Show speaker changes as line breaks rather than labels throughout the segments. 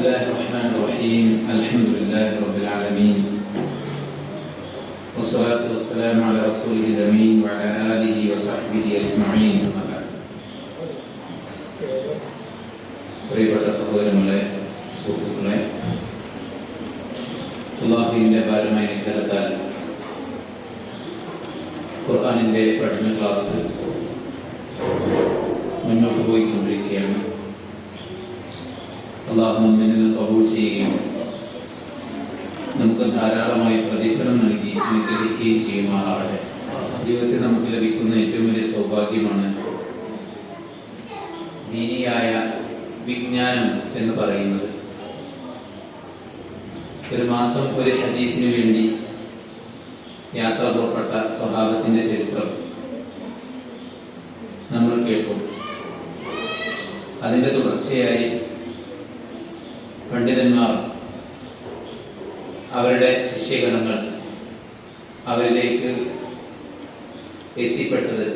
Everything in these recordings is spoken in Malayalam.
الله الرحمن الرحيم الحمد لله رب العالمين والصلاة والسلام على رسوله الأمين وعلى آله وصحبه أجمعين أما بعد പ്രിയപ്പെട്ട സഹോദരങ്ങളെ, സുഹൃത്തുക്കളെ, അല്ലാഹുവിന്റെ ഭാരമായ അനുഗ്രഹത്താൽ ഖുർആനിന്റെ പഠന ക്ലാസ് മുന്നോട്ട് പോയിക്കൊണ്ടിരിക്കുകയാണ്. അല്ലാഹു നമ്മിൽ നിന്ന് കബൂൽ ചെയ്യുകയും നമുക്ക് ധാരാളമായി പ്രതിഫലം നൽകി അനുഗ്രഹിക്കുകയും ചെയ്യുമാറാവട്ടെ. ജീവിതത്തിൽ നമുക്ക് ലഭിക്കുന്ന ഏറ്റവും വലിയ സൗഭാഗ്യമാണ് ദീനിയായ വിജ്ഞാനം എന്ന് പറയുന്നത്. ഒരു മാസം ഒരു ഹദീസിന് വേണ്ടി യാത്ര പുറപ്പെട്ട സ്വഹാബത്തിന്റെ ചരിത്രം നമ്മൾ കേൾക്കും. അതിൻ്റെ തുടർച്ചയായി പണ്ഡിതന്മാർ അവരുടെ ശിഷ്യഗണങ്ങൾ അവരിലേക്ക് എത്തിപ്പെട്ടത്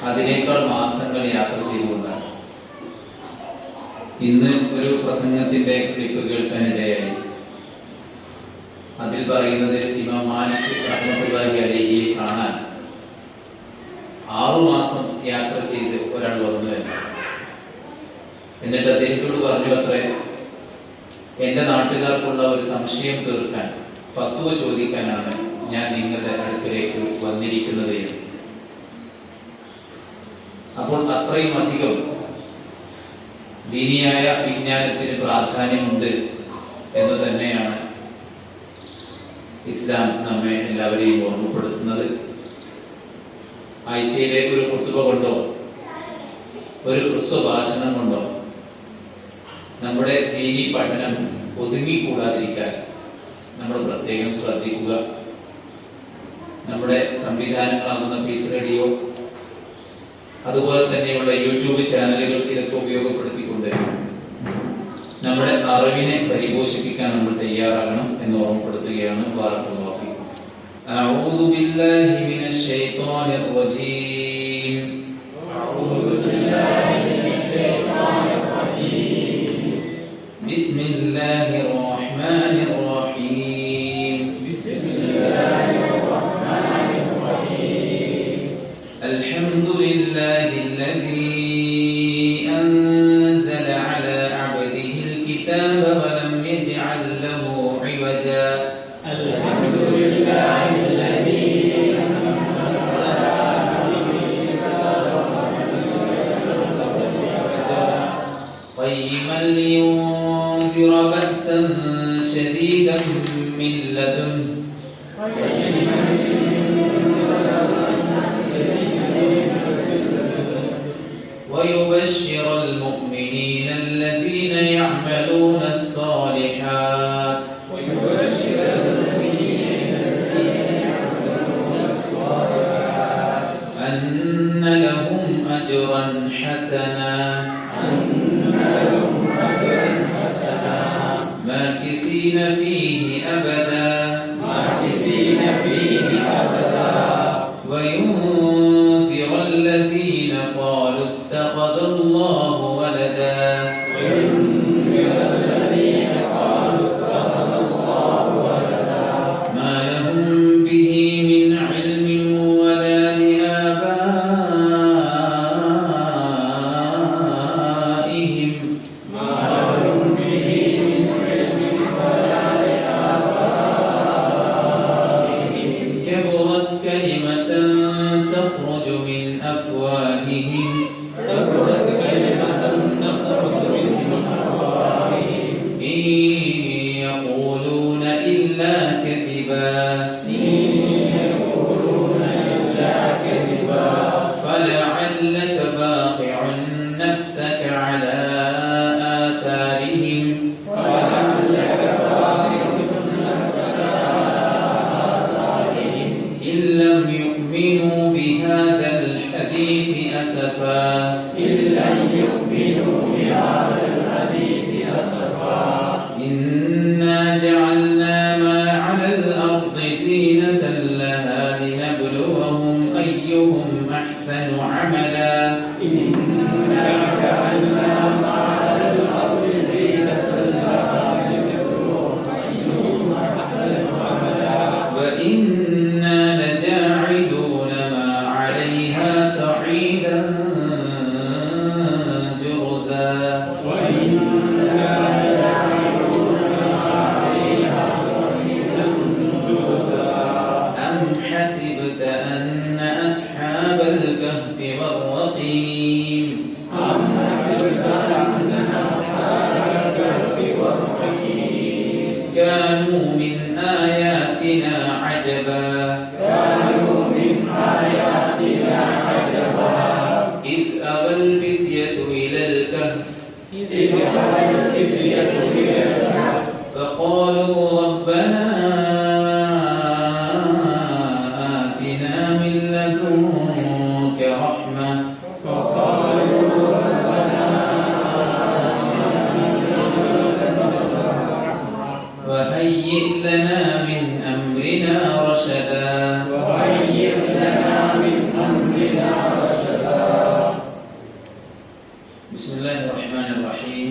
അതിനേക്കാൾ മാസങ്ങൾ യാത്ര ചെയ്തുകൊണ്ടാണ്. ഇന്ന് ഒരു പ്രസംഗത്തിന്റെ ക്ലിപ്പ് കേൾക്കാനിടയായി. അതിൽ പറയുന്നത് ഇമാം മാലിക് റഹ്മത്തുള്ളാഹി അലൈഹിയെ കാണാൻ 6 മാസം യാത്ര ചെയ്ത് ഒരാൾ വന്നു എന്ന്. എന്നിട്ട് അദ്ദേഹത്തോട് പറഞ്ഞു അത്രേ, എൻ്റെ നാട്ടുകാർക്കുള്ള ഒരു സംശയം തീർക്കാൻ, ഫത്വ ചോദിക്കാനാണ് ഞാൻ നിങ്ങളുടെ അടുക്കിലേക്ക് വന്നിരിക്കുന്നത്. അപ്പോൾ അത്രയും അധികം ദീനിയായ വിജ്ഞാനത്തിന് പ്രാധാന്യമുണ്ട് എന്ന് തന്നെയാണ് ഇസ്ലാം നമ്മെ എല്ലാവരെയും ഓർമ്മപ്പെടുത്തുന്നത്. ആഴ്ചയിലെ ഒരു ഖുത്ബ കൊണ്ടോ ഒരു ഹ്രസ്വ ഭാഷണം കൊണ്ടോ നമ്മുടെ ദീനി പഠനം ഒതുങ്ങിക്കൂടാതിരിക്കാൻ നമ്മൾ പ്രത്യേകം ശ്രദ്ധിക്കുക. നമ്മുടെ സംവിധാനങ്ങളാകുന്ന പീസ് റേഡിയോ, അതുപോലെ തന്നെയുള്ള യൂട്യൂബ് ചാനലുകൾ ഇതൊക്കെ ഉപയോഗപ്പെടുത്തിക്കൊണ്ട് നമ്മുടെ അറിവിനെ പരിപോഷിപ്പിക്കാൻ നമ്മൾ തയ്യാറാകണം എന്ന് ഓർമ്മപ്പെടുത്തുകയാണ്. ബാറക്കല്ലാഹു ഫീക്കും. അഊദു ബില്ലാഹി മിനശ് ശൈത്വാനിർ റജീം. അഊദു ബില്ലാഹി മിനശ് ശൈത്വാനിർ റജീം. ബിസ്മില്ലാഹിർ റഹ്മാനിർ റഹീം. ബിസ്മില്ലാഹിർ റഹ്മാനിർ റഹീം. അൽഹംദുലില്ലാഹി الذي أنزل على عبده الكتاب ولم يجعل له عوجا. الحمد لله الذي أنزل على عبده الكتاب ولم يجعل له عوجا قيما لينذر بأسا شديدا من لدنه ويبشر المؤمنين الذين يعملون الصالحات أن لهم أجرا حسنا ماكثين فيه أبدا وينذر الذين قالوا اتخذ الله ولدا ما لهم به من علم ولا لآبائهم كبرت كلمة تخرج من أفواههم إن يقولون إلا كذبا فلعلك باخع نفسك على آثارهم أم حسبت أن أصحاب الكهف والرقيم كانوا من آياتنا عجبا إذ أوى الفتية إلى الكهف فقالوا ربنا آتنا من لدنك رحمة وهيئ لنا من أمرنا رشدا بسم الله الرحمن الرحيم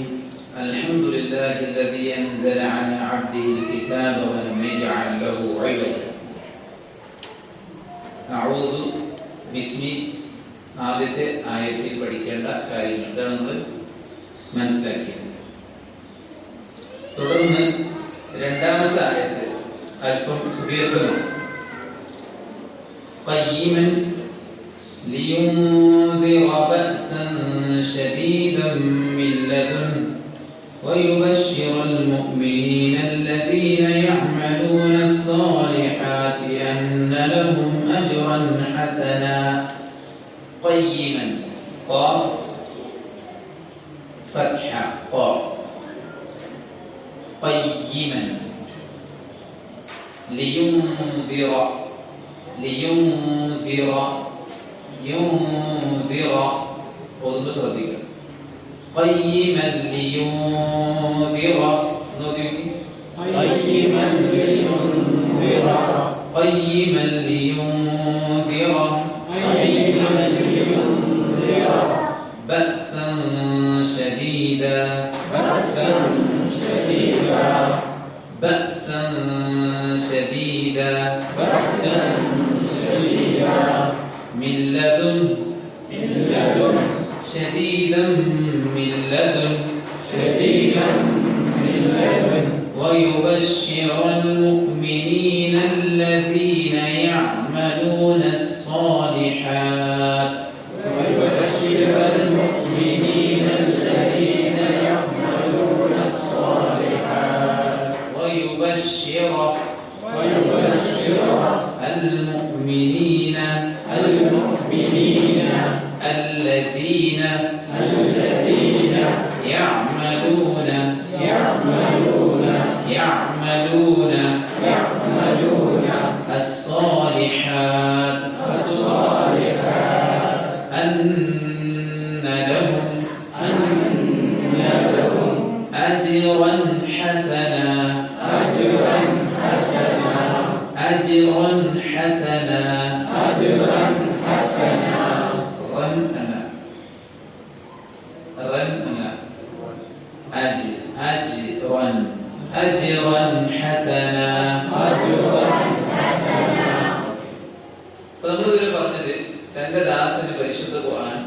الحمد لله الذي أنزل على عبده الكتاب ولم يجعل له عوجا أعوذ بسم ആദ്യത്തെ ആയത്തിൽ പഠിക്കേണ്ട കാര്യങ്ങൾ ഇതാണ് നമ്മൾ മനസ്സിലാക്കിയത്. തുടർന്ന് രണ്ടാമത്തെ ആയത്ത് അല്പം സുദീർഘമാണ്. قيما لينذر بأسا شديدا من لدنه ويبشر المؤمنين الذين يعملون الصالحات أن لهم أجرا حسنا. قيما قاف فتحة قاف قيما لينذر ينذر قد صدق قيما لينذر قيما لينذر بأسا شديدا من لدن شديدا من لدن ويبشر المؤمنين الذين يعملون الصالحات ويبشر المؤمنين الذين يعملون الصالحات أن لهم أجرا حسنا أجرا حسنا. തന്നതിൽ പറഞ്ഞത് തന്റെ ദാസന് പരിശുദ്ധ ഖുർആൻ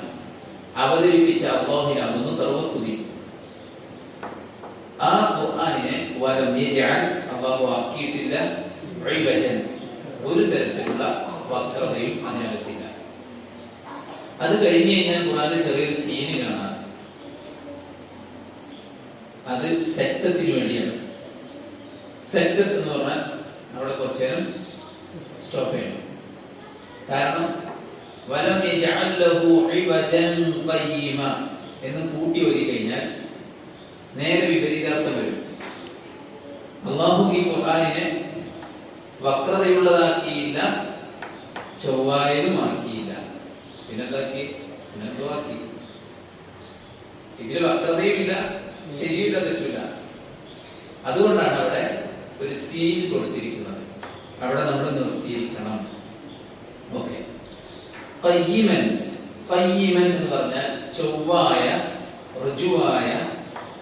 അവതരിപ്പിച്ച അല്ലാഹുവിനാകുന്നു സർവസ്തുതി. ആ ഖുർആനിനെ വലം യജഅൽ അല്ലാഹു ആക്കിയിട്ടില്ല ഇവജൻ, ഒരു തരത്തിലുള്ള വക്രതയും അതിനകത്തില്ല. അത് കഴിഞ്ഞു കഴിഞ്ഞാൽ ഖുർആനിൽ ചെറിയൊരു സീന് കാണാം. അത് സെക്തത്തിന് വേണ്ടിയാണ്. സെക്തത്ത് എന്ന് പറഞ്ഞാൽ അവിടെ കുറച്ചു നേരം സ്റ്റോപ്പ് ചെയ്യണം. കാരണം വലം യജഅൽ ലഹു ഇവജൻ ഖയ്യിമ എന്ന് കൂട്ടി വരി കഴിഞ്ഞാൽ നേരെ വിപരീതാർത്ഥം വരും. അല്ലാഹു ഈ ഖുർആനിനെ വക്രതയുള്ളതാക്കിയില്ല, ചൊവ്വായതുമാക്കിയില്ല. പിന്നെന്താക്കി? പിന്നെന്തുവാക്കി? ഇതിൽ വക്രതയുമില്ല, ശരിയില്ല, തെറ്റില്ല. അതുകൊണ്ടാണ് അവിടെ ഒരു സീൽ കൊടുത്തിരിക്കുന്നത്. അവിടെ നമ്മൾ നിർത്തിയിരിക്കണം. ഓക്കെ. ഖയ്യിമൻ, ഖയ്യിമൻ എന്ന് പറഞ്ഞാൽ ചൊവ്വായ, ഋജുവായ,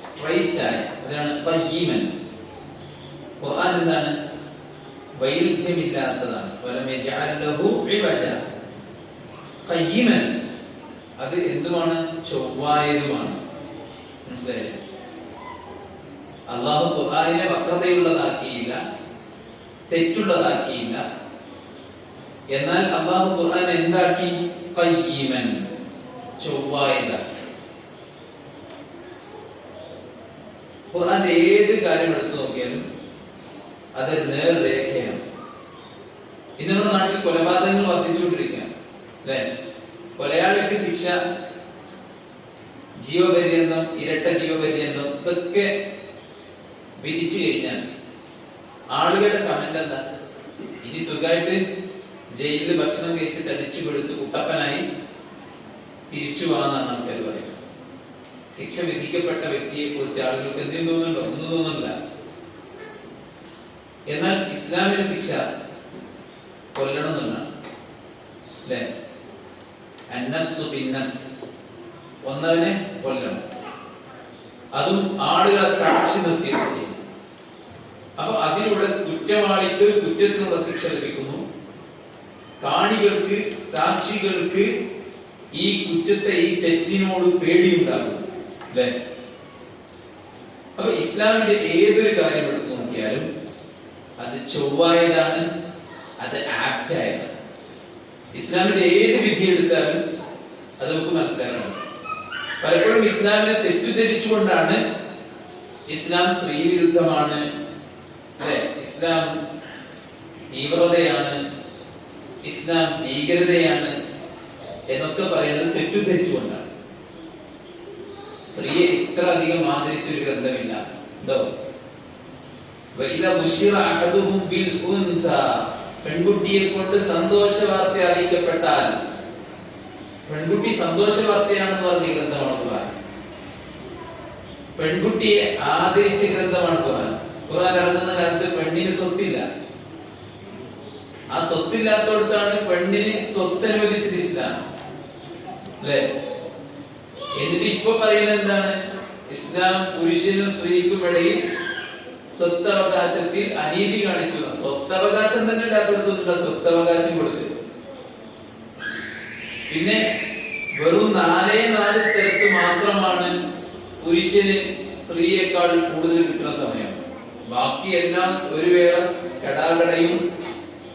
സ്ട്രൈറ്റ് ആയ, അതാണ് ഖയ്യിമൻ. ഖുർആൻ എന്താണ്? വൈരുദ്ധ്യമില്ലാത്തതാണ്. വലം യജഅൽ ലഹു ഇവജ. ഖയ്യിമൻ അത് എന്തുമാണ്? ചൊവ്വായതുമാണ്. മനസ്സിലായില്ലേ? അള്ളാഹു ഖുർആനിനെ വക്രതയുള്ളതാക്കിയില്ല, തെറ്റുള്ളതാക്കിയില്ല. എന്നാൽ അള്ളാഹു ഖുർആൻ എന്താക്കി? ഖയ്യിമൻ, ചൊവ്വായതാക്കി. ഖുർആന്റെ ഏത് കാര്യം എടുത്തു നോക്കിയാലും അതൊരു നേർരേഖയാണ്. ഇന്ന് നമ്മുടെ നാട്ടിൽ കൊലപാതകങ്ങൾ വർദ്ധിച്ചുകൊണ്ടിരിക്കുകയാണ് അല്ലെ? കൊലയാളിക്ക് ശിക്ഷ ജീവപര്യന്തം, ഇരട്ട ജീവപര്യന്തം ഇതൊക്കെ വിധിച്ചു കഴിഞ്ഞാൽ ആളുകളുടെ കമന്റ് എന്താ? ഇനി സുഖമായിട്ട് ജയിലിൽ ഭക്ഷണം കഴിച്ചിട്ട് അടിച്ചു കൊടുത്ത് കുട്ടപ്പനായി തിരിച്ചു പോകാന്നാണ് ആൾക്കാർ പറയുന്നത്. ശിക്ഷ വിധിക്കപ്പെട്ട വ്യക്തിയെ കുറിച്ച് ആളുകൾക്ക് എന്തെങ്കിലും തോന്നുന്നുണ്ടോ? ഒന്നും തോന്നുന്നില്ല. എന്നാൽ ഇസ്ലാമിന്റെ ശിക്ഷ കൊല്ലണം എന്നാണ് അല്ലെ? അന്നഫ്സു ബിന്നഫ്സ്, ഒന്നവനെ കൊല്ലണം, അതും ആളുകളെ സാക്ഷി നിർത്തിയിട്ട് ചെയ്യും. അപ്പൊ അതിലൂടെ കുറ്റവാളിക്ക് കുറ്റത്തിനുള്ള ശിക്ഷ ലഭിക്കുന്നു, കാണികൾക്ക് സാക്ഷികൾക്ക് ഈ കുറ്റത്തെ, ഈ തെറ്റിനോട് പേടിയുണ്ടാകും അല്ലെ? അപ്പൊ ഇസ്ലാമിന്റെ ഏതൊരു കാര്യം എടുത്തു നോക്കിയാലും അത് ചൊവ്വായതാണ്, അത് ആപ്റ്റായതാണ്. ഇസ്ലാമിന്റെ ഏത് വിധി എടുത്താലും അത് നമുക്ക് മനസ്സിലാക്കണം. പലപ്പോഴും ഇസ്ലാമിനെ തെറ്റിദ്ധരിച്ചുകൊണ്ടാണ് ഇസ്ലാം സ്ത്രീ വിരുദ്ധമാണ് അല്ലെ, ഇസ്ലാം തീവ്രതയാണ്, ഇസ്ലാം ഭീകരതയാണ് എന്നൊക്കെ പറയുന്നത് തെറ്റിദ്ധരിച്ചുകൊണ്ടാണ്. സ്ത്രീയെ ഇത്ര അധികം ആദരിച്ച ഒരു ഗ്രന്ഥമില്ല. എന്തോ പെൺകുട്ടിയെ കൊണ്ട് സന്തോഷ വാർത്ത അറിയിക്കപ്പെട്ടാൽ, പെൺകുട്ടി സന്തോഷ വാർത്തയാണെന്ന് പറഞ്ഞ ഗ്രന്ഥമാണ് ഖുർആൻ. പെൺകുട്ടിയെ ആദരിച്ച ഗ്രന്ഥമാണ് ഖുർആൻ. ഖുർആൻ ഇറങ്ങുന്ന കാലത്ത് പെണ്ണിന് സ്വത്തില്ല. ആ സ്വത്തില്ലാത്തടത്താണ് പെണ്ണിന് സ്വത്ത് അനുവദിച്ചത് ഇസ്ലാം അല്ലെ? എന്നിട്ട് ഇപ്പൊ പറയുന്നത് എന്താണ്? ഇസ്ലാം പുരുഷനും സ്ത്രീക്കും ഇടയിൽ സ്വത്തവകാശത്തിൽ അനീതി കാണിച്ചു. സ്വത്തവകാശം തന്നെ ഇല്ലാത്തടത്തുള്ള സ്വത്തവകാശം കൊടുത്തു. പിന്നെ വെറും 4 സ്ഥലത്ത് മാത്രമാണ് പുരുഷന് സ്ത്രീയേക്കാൾ കൂടുതൽ കിട്ടുന്ന സമയം. ബാക്കി എല്ലാം ഒരു വേള കടാകടയും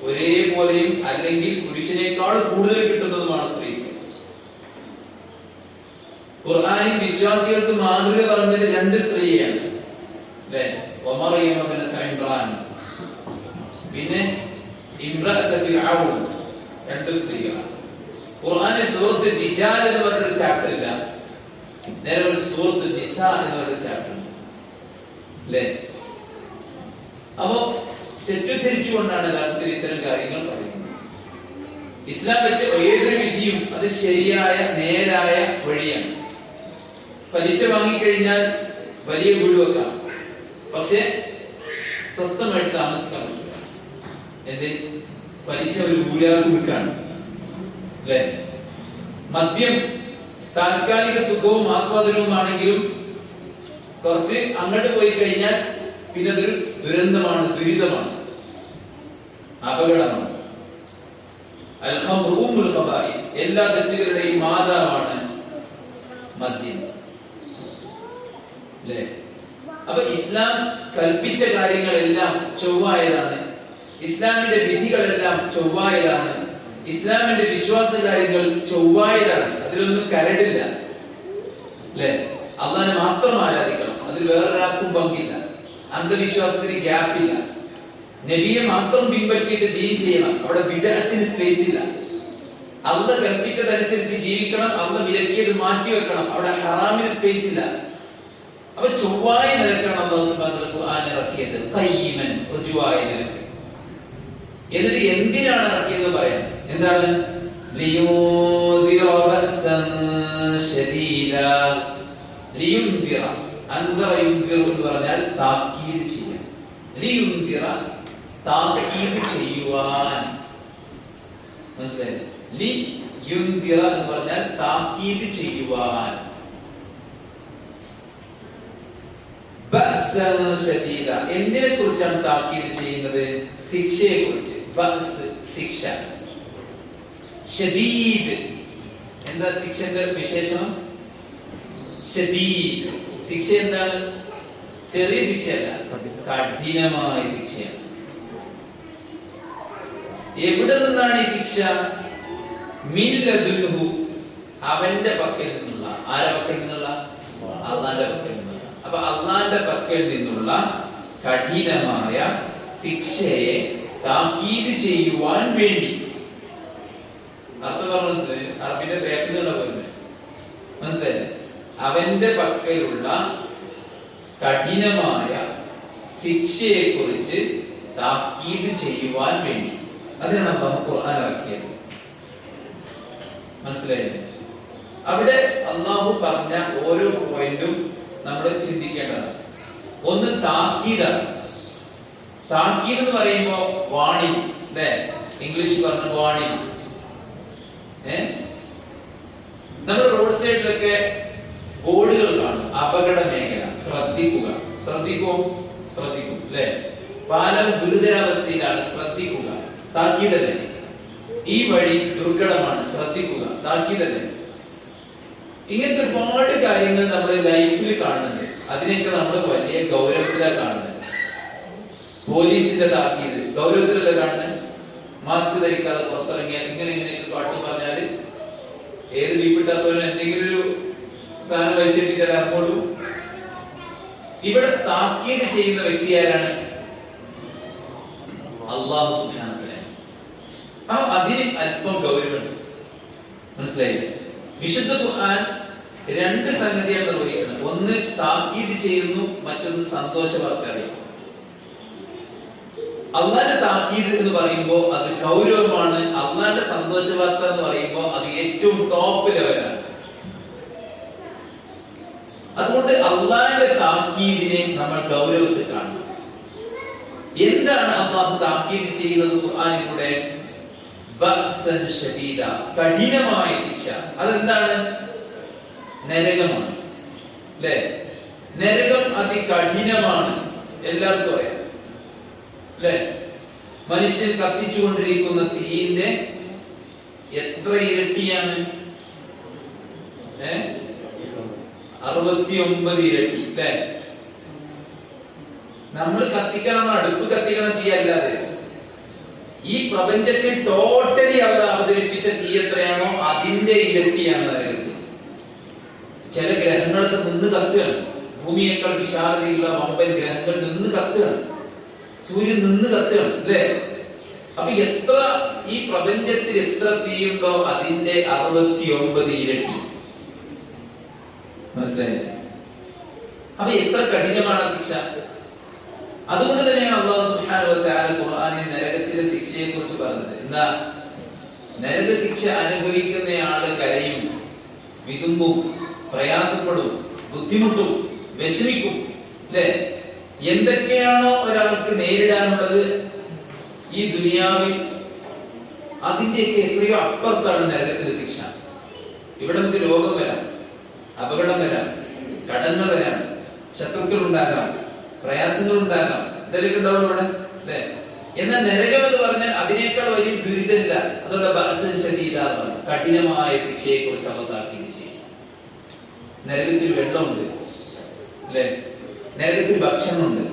ഒരേപോലെയും അല്ലെങ്കിൽ പുരുഷനേക്കാൾ കൂടുതൽ കിട്ടുന്നതുമാണ് സ്ത്രീ. ഖുർആനിൽ വിശ്വാസികൾക്ക് മാതൃക പറഞ്ഞത് 2 സ്ത്രീയാണ് അല്ലെ? ഒമറിയം ബിൻത് ഇംറാൻ, പിന്നെ ഇംറഅത്ത് ഫിർഔൻ, 2 സ്ത്രീകളാണ്. ഖുർആനിൽ സൂറത്ത് റിജാൽ എന്ന് പറഞ്ഞൊരു ചാപ്റ്റർ ഇല്ല, നേരെ ഒരു സൂറത്ത് നിസാ എന്ന് പറഞ്ഞൊരു ചാപ്റ്റർ ഉണ്ട് അല്ലെ? അപ്പോ തെറ്റിദ്ധരിച്ചുകൊണ്ടാണ് യഥാർത്ഥത്തിൽ ഇത്തരം കാര്യങ്ങൾ പറയുന്നത്. ഇസ്ലാം വെച്ച ഏതൊരു വിധിയും അത് ശരിയായ നേരായ വഴിയാണ്. പലിശ വാങ്ങിക്കഴിഞ്ഞാൽ വലിയ വീട് വെക്കാം, പക്ഷെ സ്വസ്ഥമായിട്ട് താമസിക്കാൻ പറ്റില്ല. എന്ത്? പലിശ ഒരു ഊരാകുടുക്കാണ് അല്ലെ? മദ്യം താൽക്കാലിക സുഖവും ആസ്വാദനവുമാണെങ്കിലും കുറച്ച് അങ്ങോട്ട് പോയി കഴിഞ്ഞാൽ പിന്നെ അതൊരു ദുരന്തമാണ്, ദുരിതമാണ്, അപകടമാണ്. എല്ലാ തെറ്റുകളുടെയും മാതാവാണ് മദ്യം അല്ലേ? അപ്പൊ ഇസ്ലാം കൽപ്പിച്ച കാര്യങ്ങളെല്ലാം ചൊവ്വായതാണ്, ഇസ്ലാമിന്റെ വിധികളെല്ലാം ചൊവ്വായതാണ്, ഇസ്ലാമിന്റെ വിശ്വാസ കാര്യങ്ങൾ ചൊവ്വായതാണ്. അതിലൊന്നും കരടില്ല അല്ലെ? അള്ളാഹനെ മാത്രം ആരാധിക്കണം, അതിൽ വേറൊരാൾക്കും പങ്കില്ല. അന്ധവിശ്വാസത്തിന് ഗ്യാപ്പില്ല. നബിയെ മാത്രം പിൻപറ്റിയിട്ട് ദീൻ ചെയ്യണം, അവിടെ വിദഅത്തിന് സ്പേസ് ഇല്ല. അള്ളാഹ് കൽപ്പിച്ചതനുസരിച്ച് ജീവിക്കണം, അള്ളാഹ് വിലക്കിയത് മാറ്റി വെക്കണം, അവിടെ ഹറാമിന് സ്പേസ് ഇല്ല. അപ്പൊ ചൊവ്വായ നിലക്കാണ് അല്ലാഹു സുബ്ഹാനഹു വ തആല ഖുർആൻ ഇറക്കിയത്, ഖയ്യിമൻ, റുജുവായ നിലക്ക്. എന്നിട്ട് എന്തിനാണ് ഇറക്കിയത് പറയാം. എന്താണ്? ലിയുൻദിറ ബഅസൻ ശദീദ. ലിയുൻദിറ, അൻദറ യുൻദിറു എന്ന് പറഞ്ഞാൽ താക്കീത് ചെയ്യാൻ. ലിയുൻദിറ, താക്കീത് ചെയ്യുവാൻ. മനസ്സിലായില്ലേ? ലിയുൻദിറ എന്ന് പറഞ്ഞാൽ താക്കീത് ചെയ്യുവാൻ. ബഅസൻ ശദീദ, എന്തിനെ കുറിച്ചാണ് താക്കീത് ചെയ്യുന്നത്? ശിക്ഷയെ കുറിച്ച്. ബഅസ്, ശിക്ഷ. ഷദീദ്, എന്താ ശിക്ഷന്റെ വിശേഷണം? ഷദീദ്, ശിക്ഷ എന്താണ്? ചെറിയ ശിക്ഷയല്ല, കഠിനമായ ശിക്ഷയാണ്. എവിടെ നിന്നാണ് ഈ ശിക്ഷ? മിൻ ലദുൻഹു, അവന്റെ പക്കൽ നിന്നുള്ള. ആരുടെ പക്കൽ നിന്നുള്ള? അള്ളാന്റെ പക്കൽ നിന്നുള്ള. അപ്പൊ അള്ളാന്റെ പക്കൽ നിന്നുള്ള കഠിനമായ ശിക്ഷയെ താക്കീത് ചെയ്യുവാൻ വേണ്ടി. അർത്ഥം പറഞ്ഞു മനസ്സിലായി? അറബിന്റെ ബാക്കിൽ നിന്നുള്ള പോലെ മനസ്സിലായി? അവന്റെ പക്കലുള്ള കഠിനമായ ശിക്ഷയെ കുറിച്ച് താക്കീത് ചെയ്യുവാൻ വേണ്ടി. അതിനാണ് അല്ലാഹു ഖുർആൻ ഇറക്കിയത്. മനസ്സിലായില്ലേ? അവിടെ അല്ലാഹു പറഞ്ഞ ഓരോ പോയിന്റും നമ്മൾ ചിന്തിക്കേണ്ടതാണ്. ഒന്ന് താക്കീതാണ്. താക്കീത് എന്ന് പറയുമ്പോ വാണിംഗ്, അല്ലേ? ഇംഗ്ലീഷ് പറഞ്ഞ വാണിംഗ്. നമ്മൾ റോഡ് സൈഡിലൊക്കെ ബോർഡുകൾ കാണും, അപകട മേഖല, ശ്രദ്ധിക്കുക. ശ്രദ്ധിക്കും അല്ലേ? പാലം ഗുരുതരാവസ്ഥയിലാണ്, ശ്രദ്ധിക്കുക. താക്കീതല്ലേ? ഈ വഴി ദുർഘടമാണ്, ശ്രദ്ധിക്കുക. താക്കീതല്ലേ? ഇങ്ങനത്തെ ഒരുപാട് കാര്യങ്ങൾ നമ്മുടെ ലൈഫിൽ കാണുന്നുണ്ട്. അതിനൊക്കെ നമ്മൾ വലിയ ഗൗരവത്തിലാണ് കാണുന്നത്. പോലീസിന്റെ താക്കീത് ഗൗരവത്തിലല്ല കാണുന്നത്. മാസ്ക് ധരിക്കാതെ പുറത്തിറങ്ങിയാൽ ഇങ്ങനെയൊക്കെ പാട്ട് പറഞ്ഞാല് ഏത് വീപ്പിട്ടാത്തോലും എന്തെങ്കിലും ഒരു സാധനം വലിച്ചിട്ടിട്ട് ഇറങ്ങോളൂ. ഇവിടെ താക്കീത് ചെയ്യുന്ന വ്യക്തി ആരാണ്? അല്ലാഹു സുബ്ഹാനഹു വ തആല. അപ്പൊ അതിന് അല്പം ഗൗരവമുണ്ട്. മനസ്സിലായില്ലേ? വിശുദ്ധ ഖുർആൻ രണ്ട് സംഗതിയാണ് നിർവഹിക്കുന്നത്. ഒന്ന് താക്കീത് ചെയ്യുന്നു, മറ്റൊന്ന് സന്തോഷ വാർത്ത അറിയിക്കുന്നു. അള്ളാന്റെ താക്കീത് എന്ന് പറയുമ്പോൾ അത് ഗൗരവമാണ്. അള്ളാന്റെ സന്തോഷ വാർത്ത എന്ന് പറയുമ്പോൾ അത് ഏറ്റവും ടോപ്പ് ലെവലാണ്. അതുകൊണ്ട് അള്ളാന്റെ താക്കീദിനെ നമ്മൾ ഗൗരവത്തിൽ കാണണം. എന്താണ് അള്ളാഹു താക്കീത് ചെയ്യുന്നത് ഖുർആനിലൂടെ? ബഅ്സൻ ശദീദ, കഠിനമായ ശിക്ഷ. അതെന്താണ്? നരകമാണ്, അല്ലേ? നരകം അതികഠിനമാണ്, എല്ലാവർക്കും അറിയാം, അല്ലേ? മനുഷ്യൻ കത്തിച്ചുകൊണ്ടിരിക്കുന്ന തീയിന്റെ എത്ര ഇരട്ടിയാണ്? 69 ഇരട്ടി, അല്ലേ? നമ്മൾ കത്തിക്കണം, അടുപ്പ് കത്തിക്കണം തീ അല്ലാതെ ഈ പ്രപഞ്ചത്തിൽ ടോട്ടലി അവർ അവതരിപ്പിച്ച തീ എത്രയാണോ അതിന്റെ ഇരട്ടിയാണ് നരകത്തിൽ. ചില ഗ്രഹങ്ങളൊക്കെ നിന്ന് കത്തുകയാണ്. ഭൂമിയേക്കാൾ വിശാലതയുള്ള വമ്പൻ ഗ്രഹങ്ങൾ നിന്ന് കത്തുകയാണ്. സൂര്യൻ നിന്ന് കത്തുകയാണ്, അല്ലേ? അപ്പൊ എത്ര ഈ പ്രപഞ്ചത്തിൽ എത്ര തീയുണ്ടോ അതിന്റെ 69 ഇരട്ടി. മനസ്സിലായി? അപ്പൊ എത്ര കഠിനമാണ് ശിക്ഷ. അതുകൊണ്ട് തന്നെയാണ് അല്ലാഹു സുബ്ഹാനഹു വ തആല ഖുർആനിൽ നരകത്തിലെ ശിക്ഷയെ കുറിച്ച് പറഞ്ഞത്. എന്താ? നരക ശിക്ഷ അനുഭവിക്കുന്ന ആള് കരയും, വിതുമ്പും, പ്രയാസപ്പെടും, ബുദ്ധിമുട്ടും, വിഷമിക്കും, അല്ലേ? എന്തൊക്കെയാണോ ഒരാൾക്ക് നേരിടാനുള്ളത് ഈ ദുനിയാവിൽ, അതിന്റെയൊക്കെ എത്രയോ അപ്പുറത്താണ് നരകത്തിലെ ശിക്ഷ. ഇവിടെ നമുക്ക് രോഗം വരാം, അപകടം വരാം, കടങ്ങൾ വരാം, ശത്രുക്കൾ ഉണ്ടാകാം, പ്രയാസങ്ങൾ ഉണ്ടാകാം, ഇതെല്ലാം ഉണ്ടാവും ഇവിടെ, അല്ലേ? എന്നാൽ നരകം എന്ന് പറഞ്ഞാൽ അതിനേക്കാൾ വലിയ ദുരിതമില്ല. അതുകൊണ്ട് ബഅ്സൻ ശദീദ, കഠിനമായ ശിക്ഷയെ കുറിച്ച് അവർ താക്കീത് ചെയ്യും. നരകത്തിൽ വെള്ളമുണ്ട്, അല്ലേ? നരകത്തിൽ ഭക്ഷണമുണ്ട്,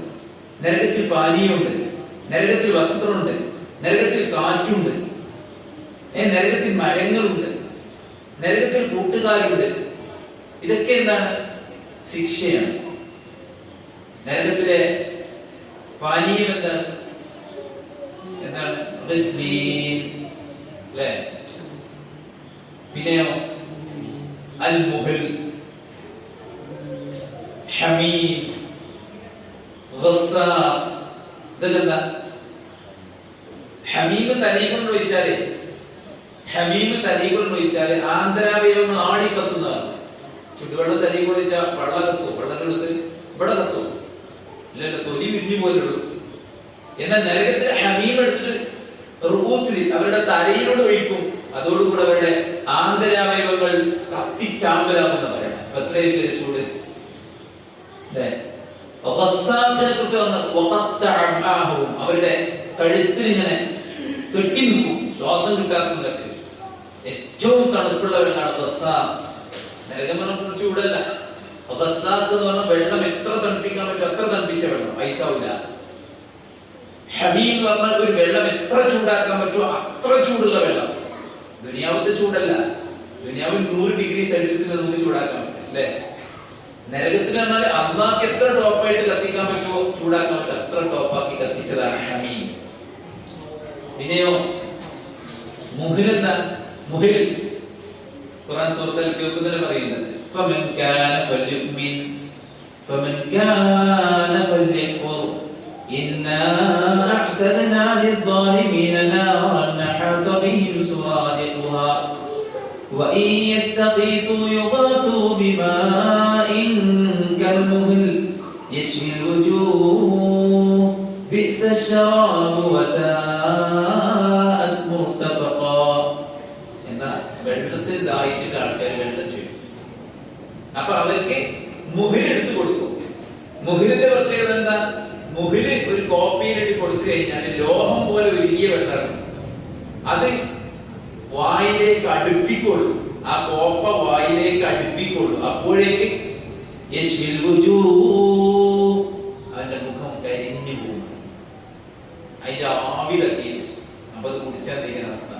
നരകത്തിൽ പാനീയമുണ്ട്, നരകത്തിൽ വസ്ത്രമുണ്ട്, നരകത്തിൽ കാറ്റുണ്ട്, നരകത്തിൽ മരങ്ങളുണ്ട്, നരകത്തിൽ കൂട്ടുകാരുണ്ട്. ഇതൊക്കെ എന്താണ്? ശിക്ഷയാണ്. നരകത്തിലെ പാനീയം എന്താണ്? പിന്നെയോ അൽ മുഹൽ, ഹമീം, ഗസ്സാഖ്. ഇതെന്താ? ഹമീം തലീകൊണ്ട് ഒഴിച്ചാല് ആന്തരാവയവങ്ങൾ ആടിക്കത്തുന്നതാണ്. ചുടുവെള്ളം തലീകൊണ്ട് ഒഴിച്ചാൽ വെള്ളം കത്തും, വെള്ളം എടുത്ത് ഇവിടെ കത്തും, ഇല്ലല്ലോ, തൊലി വിരിഞ്ഞു പോലുള്ളൂ. എന്നാൽ നരകത്തിൽ ഹമീം എടുത്തിട്ട് റൂസിൽ അവരുടെ തലയിലൂടെ ഒഴിക്കും. അതോടുകൂടെ അവരുടെ ആന്തരാവയവങ്ങൾ കത്തിച്ചാമ്പലാമെന്ന് പറയണം. എത്രയൊക്കെ ചൂട്. അവരുടെ കഴുത്തിൽ ഇങ്ങനെ കെട്ടി നിൽക്കും, ശ്വാസം കിട്ടാത്തതൊക്കെ. ഏറ്റവും തണുപ്പുള്ളവരാണ് നരകം പറഞ്ഞ ചൂടല്ല, ഗസ്സാഖ് എന്ന് പറഞ്ഞാൽ വെള്ളം എത്ര തണുപ്പിക്കാൻ പറ്റും അത്ര തണുപ്പിച്ച വെള്ളം, ഐസാവില്ല. ഹമീം എന്ന് പറഞ്ഞാൽ ഒരു വെള്ളം എത്ര ചൂടാക്കാൻ പറ്റുമോ അത്ര ചൂടുള്ള വെള്ളം. ദുനിയാവിന്റെ ചൂടല്ല, ദുനിയാവിൽ 100 ഡിഗ്രി സെൽഷ്യസിൽ നമുക്ക് ചൂടാക്കാൻ പറ്റും അല്ലേ. നരകത്തിന് പറഞ്ഞാൽ അള്ളാഹ്ക്ക് എത്ര ടോപ്പായിട്ട് കത്തിക്കാൻ പറ്റുമോ ചൂടാക്കാൻ പറ്റും അത്ര ടോപ്പാക്കി കത്തിച്ചതാണ് ഹമീം. പിന്നെയോ മുഹിൽ എന്താ? മുഹിൽ ഖുർആൻ സൂറത്തുൽ കഹ്ഫിൽ പറയുന്നത് فمن كان فليؤمن فمن كان فليكفر إنا أعتدنا للظالمين نارا أحاط بهم سرادقها وإن يستغيثوا يغاثوا بماء كالمهل يشوي الوجوه بئس الشراب وساءت مرتفقا. എന്നാ വെള്ളത്തിൽ ദാഹിച്ചിട്ട് ആൾക്കാർ വെള്ളം ചെയ്യും. അപ്പൊ അവർക്ക് മുഹിൽ എടുത്തു കൊടുക്കും. മുഹിലിന്റെ പ്രത്യേകത എന്താ? മുഹില് ഒരു കോപ്പയിലിട്ട് കൊടുത്തു കഴിഞ്ഞാൽ ലോഹം പോലെ വലിയ വെള്ളമാണ്. അത് വായിലേക്ക് അടുപ്പിക്കൊള്ളു, ആ കോപ്പ വായിലേക്ക് അടുപ്പിക്കൊള്ളു. അപ്പോഴേക്ക് അവന്റെ മുഖം കരിഞ്ഞു പോകും, അതിന്റെ ആവി തട്ടിയിട്ട്. അപ്പൊ അത് കുടിച്ചാൽ തീരുന്ന അവസ്ഥ.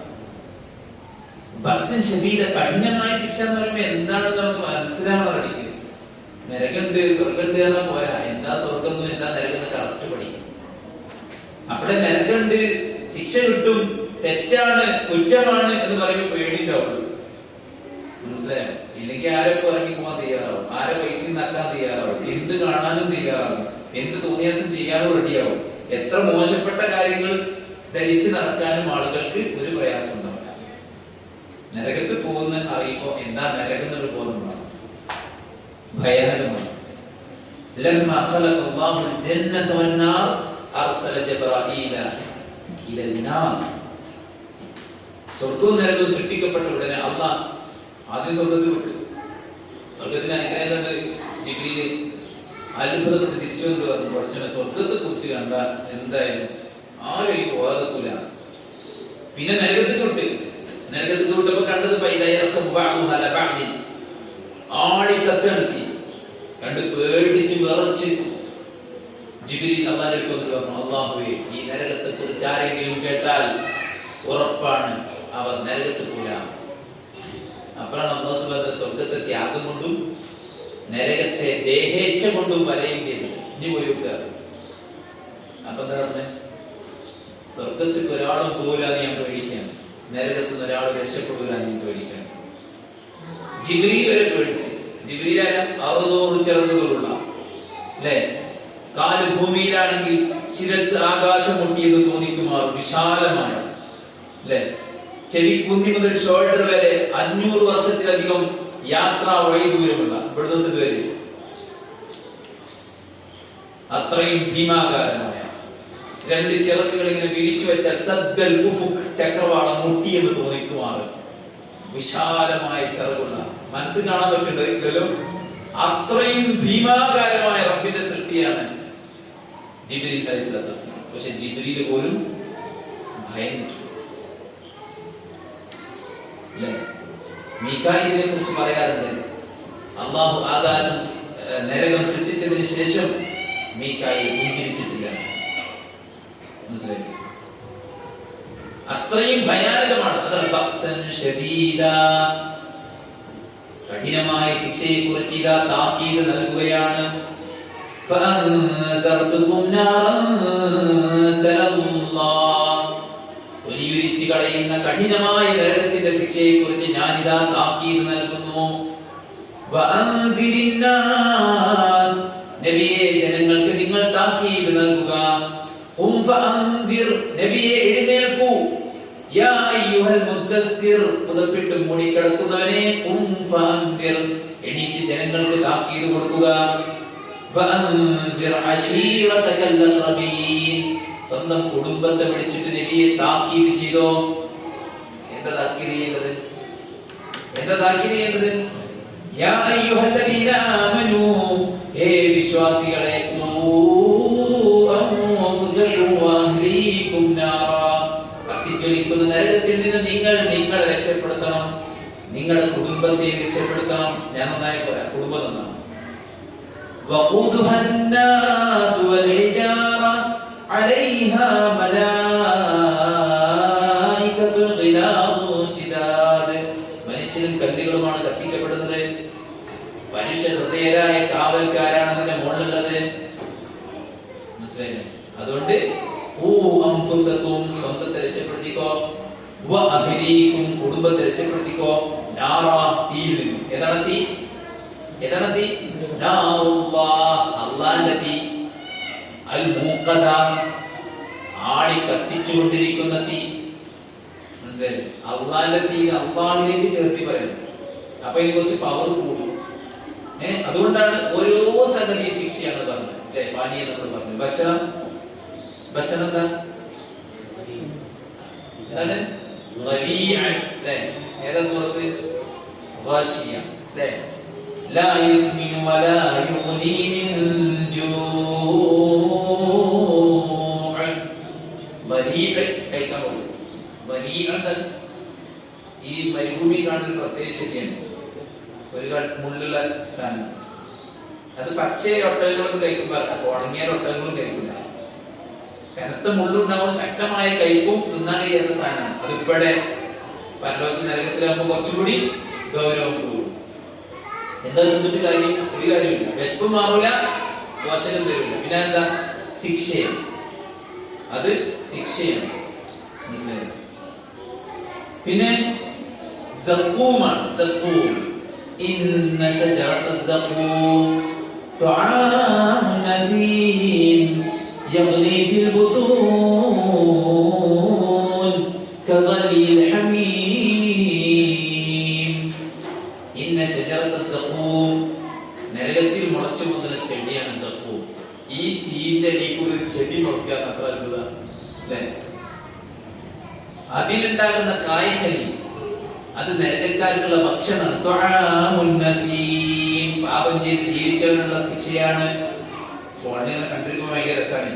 കഠിനമായ ശിക്ഷ എന്ന് പറയുമ്പോ എന്താണെന്ന് നമുക്ക് മനസ്സിലാവാൻ. നരകണ്ട് സ്വർഗണ്ട് പറഞ്ഞാൽ പോരാ, എന്താ സ്വർഗം എന്താ നരകം കറക്റ്റ് പഠിക്കും. അപ്പോഴേ നരകണ്ട് ശിക്ഷ കിട്ടും, തെറ്റാണ് കുറ്റമാണ് എന്ന് പറയുമ്പോൾ പേടിണ്ടാവുള്ളൂ. മനസ്സിലായോ? ഇല്ലെങ്കിൽ ആരൊക്കെ ഇറങ്ങി പോകാൻ തയ്യാറാവും, ആരെ പൈസ നക്കാൻ തയ്യാറാവും, എന്ത് കാണാനും തയ്യാറാവും, എന്ത് തോന്നിയാസം ചെയ്യാനും റെഡിയാവും. എത്ര മോശപ്പെട്ട കാര്യങ്ങൾ ധരിച്ച് നടക്കാനും ആളുകൾക്ക് ഒരു പ്രയാസം ഉണ്ടാവില്ല. നരകത്തിൽ പോകുന്ന അറിയുമ്പോ എന്താ നരകം എന്നൊരു ബോധമാണ്, ഭയാനകമാണ്. لما خلق الله الجنة والنار أرسل جبرائيل إلى النار. സ്വർഗവും നരകവും സൃഷ്ടിക്കപ്പെട്ട ഉടനെ അള്ളാഹ് ആദ്യം സ്വർഗത്തിൽ വിട്ടു. സ്വർഗത്തിന് അനുഗ്രഹം കണ്ട് ജിബ്രീൽ അത്ഭുതപ്പെട്ട് തിരിച്ചു കൊണ്ട് പറഞ്ഞു, കുറച്ചുകൂടെ സ്വർഗത്തെ കുറിച്ച് കണ്ട എന്തായാലും ആരും ഈ പോകാതെക്കൂല. പിന്നെ നരകത്തിൽ വിട്ട്, നരകത്തിൽ വിട്ടപ്പോ കണ്ടത് ആടി കത്തെടുത്തി കണ്ട് പേടിച്ച് വിറച്ച് ജിബ്രീൽ അല്ലാഹുവിന്റെ അടുത്ത് വന്നിട്ട് പറഞ്ഞു, അല്ലാഹുവേ ഈ നരകത്തെ കുറിച്ച് ആരെങ്കിലും കേട്ടാൽ ഉറപ്പാണ് അവർ നരകത്തിൽ പോരാ. അപ്പോഴാണ് അല്ലാഹു സുബ്ഹാനഹു സ്വർഗത്തെ ത്യാഗം കൊണ്ടും നരകത്തെ ദേഹേച്ഛ കൊണ്ടും വലയം ചെയ്തു. ഇനി പോയി വെക്കുക. അപ്പൊ എന്താ പറഞ്ഞേ? സ്വർഗത്തിൽ ഒരാളും പോരാന്ന് ഞാൻ പേടിക്കാൻ, നരകത്തിൽ നിന്ന് ഒരാൾ രക്ഷപ്പെടൂരാന്ന് ഞാൻ പേടിക്കാൻ. ജിബ്രീൽ വരെ പേടിച്ച്. ജിബ്രീൽ 600 ചിറകുകളുള്ള അല്ലേ, കാല് ഭൂമിയിലാണെങ്കിൽ ശിരസ് ആകാശം മുട്ടിയെന്ന് തോന്നിക്കുമാർ വിശാലമാണ് അല്ലെ. ചെവി കുന്തി മുതൽ ഷോൾഡർ വരെ 500 വർഷത്തിലധികം യാത്രാ വഴി ദൂരമുള്ള ഇവിടുത്തെ വരെ അത്രയും ഭീമാകാരമായ 2 ചിറകുകൾ ഇങ്ങനെ വിരിച്ചു വെച്ചാൽ സദ്ദൽ ഉഫുഖ് ചക്രവാളം മുട്ടിയെന്ന് തോന്നിക്കുമാർ വിശാലമായ ചിറകുള്ള, മനസ്സ് കാണാൻ പറ്റുന്നുണ്ടെങ്കിലും അത്രയും ഭീമാകാരമായ റബ്ബിന്റെ സൃഷ്ടിയാണ് ജിബ്രീൽ അലൈഹിസ്സലാത്തു വസ്സലാം. പക്ഷെ ജിബ്രീൽ പോലും ഭയന്നു. മീകായിലിനെ കുറിച്ച് പറയാറുണ്ട്, അല്ലാഹു ആകാശം നരകം സൃഷ്ടിച്ചതിന് ശേഷം മീകായിൽ പുഞ്ചിരിച്ചിട്ടില്ല. മനസ്സിലായി? അത്രയും ഭയാനകമാണ്. അതാണ് ബഅ്സൻ ശദീദാ, കഠിനമായ ശിക്ഷയെ കുറിച്ച് ഇതാ താക്കീത് നൽകുകയാണ്. ഫഅൻദർതുകും നാറൻ തലല്ലാഹ്, ഒലിയുരിച്ച് കളയുന്ന കഠിനമായ നരകത്തിന്റെ ശിക്ഷയെ കുറിച്ച് ഞാൻ ഇതാ താക്കീത് നൽകുന്നു. വഅൻദിരിന്നാസ്, നബിയെ ജനങ്ങൾക്ക് നിങ്ങൾ താക്കീത് നൽകുക. ഖും ഫഅൻദിർ, നബിയെ എഴുന്നേൽക്കൂ. യാ അയ്യുഹൽ മുദ്ദസ്സിർ, പുതപ്പിട്ട് മൂടിക്കിടക്കുന്നവനെ ഖും ഫഅൻദിർ, എണീറ്റ് ജനങ്ങൾക്ക് താക്കീത് കൊടുക്കുക. വഅൻദിർ അശീറതകൽ അഖറബീൻ, സ്വന്തം കുടുംബത്തെ വിളിച്ചിട്ട് നബിയെ താക്കീത് ചെയ്തോ. എന്താ താക്കീത് ചെയ്യേണ്ടത്? എന്താ താക്കീത് ചെയ്യേണ്ടത്? യാ അയ്യുഹല്ലദീന ആമനൂ, ഹേ വിശ്വാസികളെ, കത്തിജ്വലിക്കുന്ന നരകത്തിൽ നിന്ന് നിങ്ങളെ രക്ഷപ്പെടുത്തണം, നിങ്ങളുടെ കുടുംബത്തെ രക്ഷപ്പെടുത്തണം. ഞാൻ നന്നായി പറയാം, കുടുംബം നന്നാണ്. وقودها الناس والحجارة عليها ملائكة غلاظ شداد. മനുഷ്യരും കല്ലുകളുമാണ് കത്തിക്കപ്പെടുന്നത്. മനുഷ്യ ഹൃദയരായ കാവൽക്കാരാണ് അതിന്റെ മുകളിലുള്ളത്. മനസ്സിലായില്ലേ? അതുകൊണ്ട് സ്വന്തത്തെ രക്ഷപ്പെടുത്തിക്കോ, കുടുംബത്തെ രക്ഷപ്പെടുത്തിക്കോ. തീയിൽ നിന്നും. ഏതാണ് തീ? ഏതാണ് തീ? അള്ളാന്റെ തീ. അൽ മൂഖദ, ആടി കത്തിച്ചുകൊണ്ടിരിക്കുന്ന തീ. മനസ്സിലായി? അള്ളാന്റെ തീ അള്ളാഹിലേക്ക് ചേർത്തി പറയുന്നത്. അപ്പൊ ഇതിനെ കുറിച്ച് പവർ കൂടും. അതുകൊണ്ടാണ് ഓരോ സംഗതി ശിക്ഷയാണ് പറഞ്ഞത്. അല്ലെ? പാനീയം നമ്മൾ പറഞ്ഞു. ഭക്ഷണം, ഭക്ഷണം എന്താ? എന്താണ്? ഏതാ സൂറത്ത്? ഗാശിയ. അല്ലേ? ലാ യുസ്മിനു വലാ യുഗ്നി മിൻ ജൂഅ്. ബരീഅ കഴിക്കാൻ പോകും. ബരീഅ ഈ മരുഭൂമി കാണുന്ന പ്രത്യേക ചെടിയാണ്. ഒരു മുള്ളുള്ള സാധനം. അത് പച്ചയ ഒട്ടകങ്ങളൊക്കെ കഴിക്കുമ്പോൾ ഉണങ്ങിയ ഒട്ടകങ്ങളും കഴിക്കില്ല. കനത്ത മുള്ളുണ്ടാവും, ശക്തമായ കയ്പും തിന്നാൻ കഴിയാത്ത സാധനമാണ്. അതിപ്പോഴെ പരലോകത്തിന് നരകത്തിലാകുമ്പോൾ കുറച്ചുകൂടി ഗൗരവം കൂടും. എന്താ തിന്നിട്ട് കാര്യം? ഒരു കാര്യമില്ല. വിശപ്പ് മാറൂല, ദോഷനും തരില്ല. പിന്നെ എന്താ? ശിക്ഷയാണ്. അത് ശിക്ഷയാണ്. മനസ്സിലായോ? പിന്നെ സഖൂമാണ്. സഖൂം. ഇന്ന ശജറത സഖൂം തുആമുൻ നദീം യഗ്ലി ഫിൽ ബുതൂൻ കഗലിൽ ഹമീം. ഇന്ന ശജറത സഖൂം, നരകത്തിൽ മുളച്ചു പോകുന്ന ചെടിയാണ് സഖൂം. ഈ തീന്റെ അടിയിൽ ഒരു ചെടി നോക്കിയാൽ അത്ര അത്ഭുതമാണ്, അല്ലേ? അതിലുണ്ടാകുന്ന കായ്കനി അത് നരകക്കാർക്കുള്ള ഭക്ഷണമാണ്. പാപം ചെയ്ത് ജീവിച്ചവനുള്ള ശിക്ഷയാണ്. ഫോണിൽ കണ്ടിരിക്കുമ്പോൾ ഭയങ്കര രസമാണ്.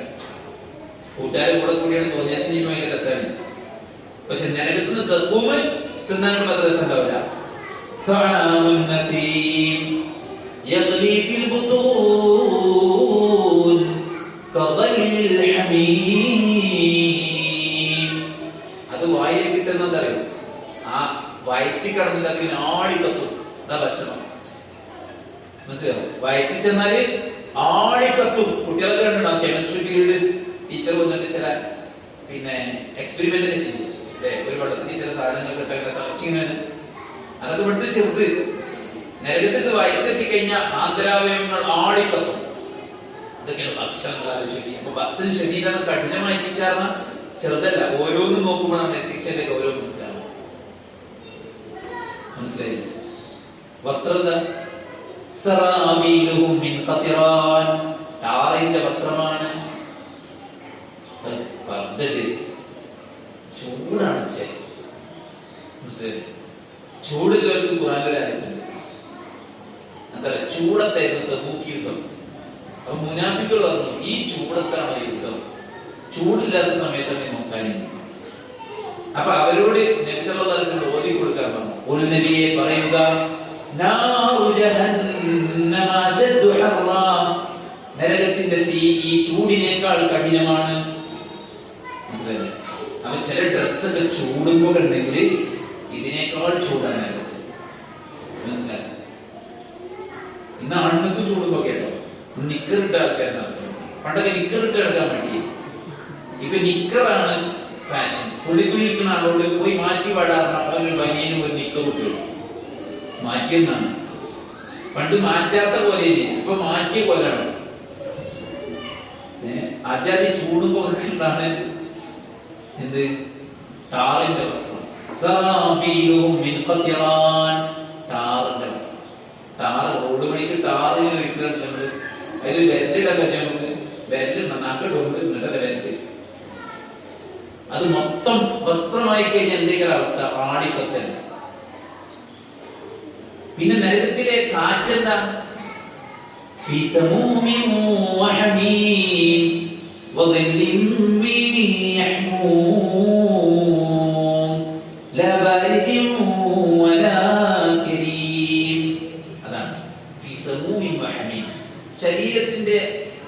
കൂട്ടുകാരെ കൂടെ കൂടിയാണ് തോന്നിയാൽ ഭയങ്കര രസമാണ്. പക്ഷെ നരകത്തിന് സഖൂമ് തിന്നാൻ അത്ര രസം ഉണ്ടാവില്ല. അത് വായിലേക്ക് കിട്ടുന്നത് അറിയും. ആ വയറ്റിൽ കിടന്നിട്ട് അതിന് ആടിക്കത്തും. അതാ ഭക്ഷണം. മനസ്സിലാവും? വയറ്റിൽ ചെന്നാല് ആടിക്കത്തും. കുട്ടികൾക്ക് കണ്ടിട്ടുണ്ടോ? കെമിസ്ട്രി പീരീഡ് ടീച്ചർ വന്നിട്ട് ചില എക്സ്പെരിമെന്റ് ഒക്കെ ചെയ്യും. ഒരു വെള്ളത്തിൽ ചില സാധനങ്ങൾക്ക് തിളച്ചിങ്ങനെ അതൊക്കെ എടുത്ത് ചെറുത് നരകത്തിൽ വയറ്റിലെത്തിക്കഴിഞ്ഞാൽ ആന്തരാവയവങ്ങൾ ആടിക്കത്തും. ഇതൊക്കെയാണ് ഭക്ഷണങ്ങൾ ആലോചിക്കുക. അപ്പൊ ഭക്ഷണം ശരീരം കഠിനമായി ശിക്ഷ ചെറുതല്ല. ഓരോന്നും നോക്കുമ്പോൾ നമ്മുടെ ശിക്ഷന്റെ ഗൗരവം മനസ്സിലാവും. മനസ്സിലായില്ലേ? വസ്ത്രം സറാബീലുഹും മിൻ ഖതിറാൻ, ടാറിന്റെ വസ്ത്രമാണ്. ചൂടാണ്. മനസ്സിലായില്ലേ? ചൂടുള്ളവർക്ക് ഖുർആനിലുണ്ട്. എന്താ ചൂടത്തായിരുന്നു തബൂക്ക് യുദ്ധം. അപ്പൊ മുനാഫിക്കുകൾ പറഞ്ഞു ഈ ചൂടത്താണ് യുദ്ധം, ചൂടില്ലാത്ത സമയത്താണ് നോക്കാനില്ല. അപ്പൊ അവരോട് നബി സല്ലല്ലാഹു അലൈഹി വസല്ലം ഓതി കൊടുക്കാൻ പറഞ്ഞു. ഖുൽ നബിയെ പറയുക, നാറു ജഹന്നമ അശദ്ദു ഹർറാ, നരകത്തിന്റെ തീ ഈ ചൂടിനേക്കാൾ കഠിനമാണ്. മനസ്സിലായില്ലേ? അപ്പൊ ചില ഡ്രസ്സൊക്കെ ചൂടുമ്പോൾ ഉണ്ടെങ്കിൽ ഇതിനേക്കാൾ ചൂടാണ്. മനസ്സിലായി? ഇന്ന് ആണുങ്ങൾക്ക് ചൂടുമ്പോ കേട്ടോ നിക്കറിട്ട ആൾക്കാരാണ്. പണ്ടൊക്കെ നിക്കറിട്ട് എടുക്കാൻ വേണ്ടി. ഇപ്പൊ നിക്കറാണ് ഫാഷൻ. കുളിക്കുന്ന ആളോട് പോയി മാറ്റി പാടാറുണ്ട്. ഒരു ബനിയനും ഒരു നിക്കർ കിട്ടും. മാറ്റിയെന്നാണ്. പണ്ട് മാറ്റാത്ത പോലെ ഇപ്പൊ മാറ്റിയ പോലെയാണ്. ആചാര്യ ചൂടുമ്പോ എന്താണ്? എന്ത്? ടാറിന്റെ വസ്ത്രം. ടാറിന്റെ വസ്ത്രം. ടാറ് റോഡ് പണിക്ക് ടാറിന് വിൽക്കുന്നുണ്ട്. അതിൽ വെരലിടാൻ പറ്റുന്നുണ്ട്. വെരലുണ്ട്, നക്കിടുണ്ട്, എന്നിട്ട് വെരല്. അത് മൊത്തം വസ്ത്രമായി കഴിഞ്ഞാൽ എന്തെങ്കിലും അവസ്ഥ ആടിക്കത്തല്ല. പിന്നെ നരകത്തിലെ കാറ്റെന്താ? അതാണ്. ശരീരം ശരീരത്തിന്റെ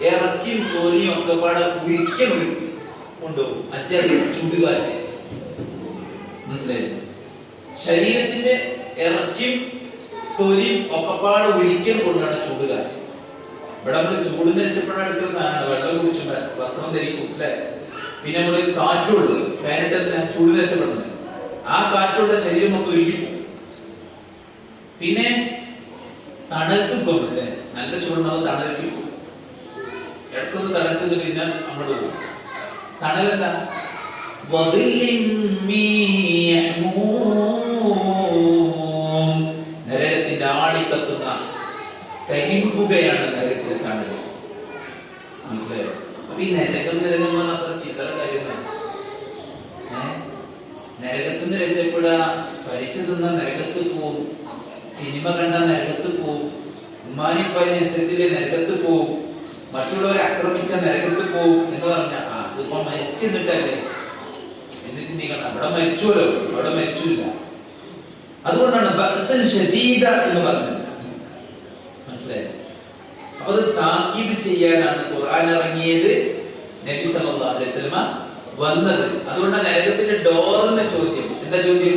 ഇറച്ചിയും തോലിയും ഒക്കെ പാടെ ഒരിക്കലും കൊണ്ടുപോകും. അച്ഛൻ ചൂടുകാറ്റ് മനസ്സിലായി. ശരീരത്തിന്റെ ഇറച്ചിയും തൊലിയും ഒക്കെപ്പാട് ഒരിക്കലും കൊണ്ടാണ് ചൂടുകാറ്റ്. ഇവിടെ നമ്മൾ ചൂടിന് രക്ഷപ്പെടാൻ എടുക്കുന്ന സാധനമാണ്. വെള്ളം കുടിച്ചും വസ്ത്രം ധരിക്കും അല്ലെ. പിന്നെ നമ്മൾ കാറ്റുള്ളൂ, ഫാനിട്ട് ചൂടിന് രക്ഷപ്പെടുന്നത്. ആ കാറ്റുള്ള ശരീരം മൊത്തം ഒരുക്കി പോകും. പിന്നെ തണുത്തും അല്ലേ, നല്ല ചൂടുണ്ടാവും, തണുത്തി പോകും. ഇടക്കൊന്ന് തണുത്തത് പിന്നെ അങ്ങോട്ട് പോകും. തണലെന്താ? നരകത്തിന്റെ ആളിക്കത്തുന്ന കരിമ്പുകയാണ് നരകത്തിൽ കാണുന്നത്. മനസ്സിലായോ? അപ്പൊ ഈ നരകം നരകം അത്ര ചിത്ര കാര്യമാണ്. നരകത്തിന് രക്ഷപ്പെടാ, പലിശ തിന്ന നരകത്ത് പോവും, സിനിമ കണ്ട നരകത്ത് പോവും, ഉമ്മാനിപ്പനുസരിച്ചിലെ നരകത്ത് പോവും, മറ്റുള്ളവരെ ആക്രമിച്ച നരകത്ത് പോവും എന്ന് പറഞ്ഞ അതിപ്പോ മരിച്ചു നിന്നിട്ടല്ലേ എന്ന് ചിന്തിക്കണം. അവിടെ മരിച്ചുവല്ലോ, അവിടെ മരിച്ചില്ല. അതുകൊണ്ടാണ് ബഅസൻ ശദീദ എന്ന് പറഞ്ഞത്. മനസ്സിലായോ? അപ്പൊ അത് താക്കീത് ചെയ്യാനാണ് ഖുർആൻ ഇറങ്ങിയത്, നബി സല്ലല്ലാഹു അലൈഹി വസല്ലമ വന്നത്. അതുകൊണ്ടാണ് നരകത്തിന്റെ ഡോറിന്റെ ചോദ്യം. എന്താ ചോദ്യം?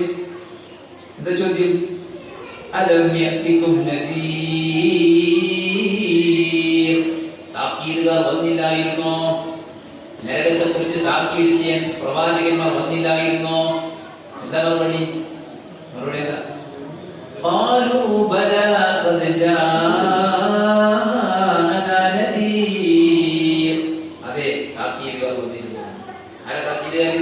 എന്താ ചോദ്യം? അലം യഅതികും നദീർ, താക്കീതുകാർ വന്നില്ലായിരുന്നോ? നരകത്തെ കുറിച്ച് താക്കീത് ചെയ്യാൻ പ്രവാചകന്മാർ വന്നില്ലായിരുന്നോ? എന്താ മറുപടി? മറുപടി എന്താ? ഖാലൂ ബലാ ഖദ് ജാഅനാ നദീർ. അതെ, താക്കീതുകാർ വന്നിരുന്നു. ആരാ താക്കീതുകാർ?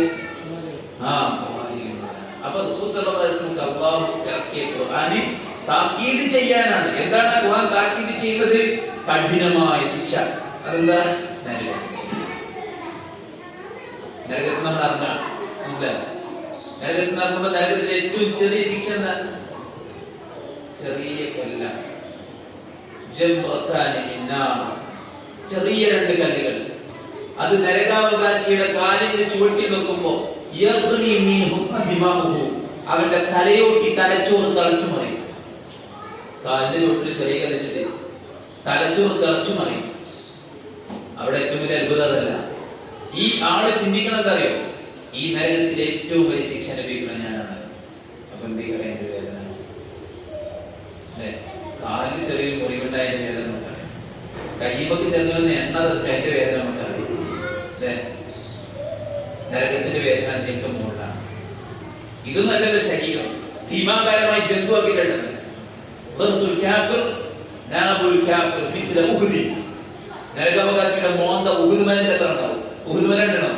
അപ്പൊ റസൂൽ സല്ലല്ലാഹു അലൈഹി വസല്ലം അല്ലാഹു ഇറക്കിയ ഖുർആനിൽ താക്കീത് ചെയ്യാനാണ്. എന്താണ് ഖുർആൻ താക്കീത് ചെയ്യുന്നത്? കഠിനമായ ശിക്ഷ. അതെന്താ? നരകം. നരകത്തിൽ നമ്മൾ അറിഞ്ഞാൽ മനസ്സിലായി. നരകത്തിൽ നടക്കുമ്പോൾ നരകത്തിലെ ഏറ്റവും ചെറിയ ശിക്ഷ എന്താ? ചെറിയ കല്ല, ചെറിയ 2 കല്ലുകൾ. അത് നരകാവകാശിയുടെ കാലിന്റെ ചുവട്ടിൽ വെക്കുമ്പോ അവന്റെ തലയോട്ടി തലച്ചോറ് തിളച്ചു മറിയും. കാലിന്റെ ചുവട്ടിൽ ചെറിയ കല്ലിച്ചിട്ട് തലച്ചോറ് തിളച്ചു മറിയും. അവിടെ ഏറ്റവും വലിയ അത്ഭുതം അതല്ല. ഈ ആള് ചിന്തിക്കണത് അറിയോ? ഈ നരകത്തിലെ ഏറ്റവും വലിയ ശിക്ഷ ലഭിക്കുന്ന ഞാനാണ്. അപ്പൊ എന്ത് വേദന അല്ലെ? കാലിന് ചെറിയൊരു മുറിവുണ്ടായതിന്റെ വേദന നമുക്കറിയാം. കയ്യുമൊക്കെ ചെറുതുന്ന എണ്ണ തെറിച്ചതിന്റെ വേദന നമുക്കറിയാം അല്ലെ? നരകത്തിന്റെ വേദന അതിന്റെ മുകളിലാണ്. ഇതും നല്ലൊരു ശരീരം ഭീമാകാരമായി ജന്തുവാക്കിയിട്ടുണ്ട്. നരകാവകാശിയുടെ മോന്ത ഉഹുദ് മലന്റെ എത്ര ഉണ്ടാവും? ഉഹുദ് മല ഉണ്ടോ?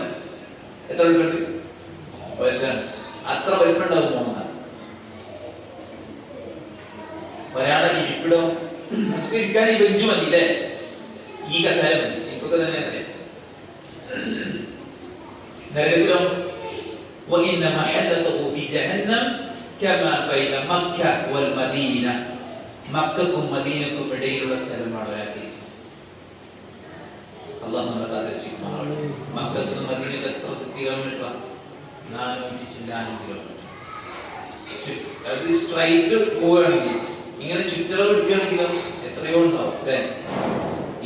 എത്ര വലിപ്പുണ്ട്? അത്ര വലിപ്പുണ്ടാവും മോന്ത. ഒരാളെ ഇരിപ്പിടോ നമുക്ക് ഇരിക്കാൻ ഈ ബെഞ്ച് മതി അല്ലേ? ഈ കസേര മതി. ഇപ്പൊക്കെ തന്നെ അല്ലേ? നരകത്തിലോ وإنما حلته في جهنم كما بين مكة والمدينة. മക്കക്കും മദീനക്കും ഇടയിലുള്ള സ്ഥലമാണ് ആക്കി. അല്ലാഹു നമ്മളെ കാത്തിരക്ഷിക്കുമാറാകട്ടെ. മക്കത്തിൽ നിന്ന് മദീനക്ക് എത്ര കിലോമീറ്റർ? 400 ചില്ലാനും കിലോമീറ്റർ. അത് സ്ട്രൈറ്റ് പോവുകയാണെങ്കിൽ, ഇങ്ങനെ ചുറ്റളവ് എടുക്കുകയാണെങ്കിലോ എത്രയോ ഉണ്ടാവും അല്ലേ?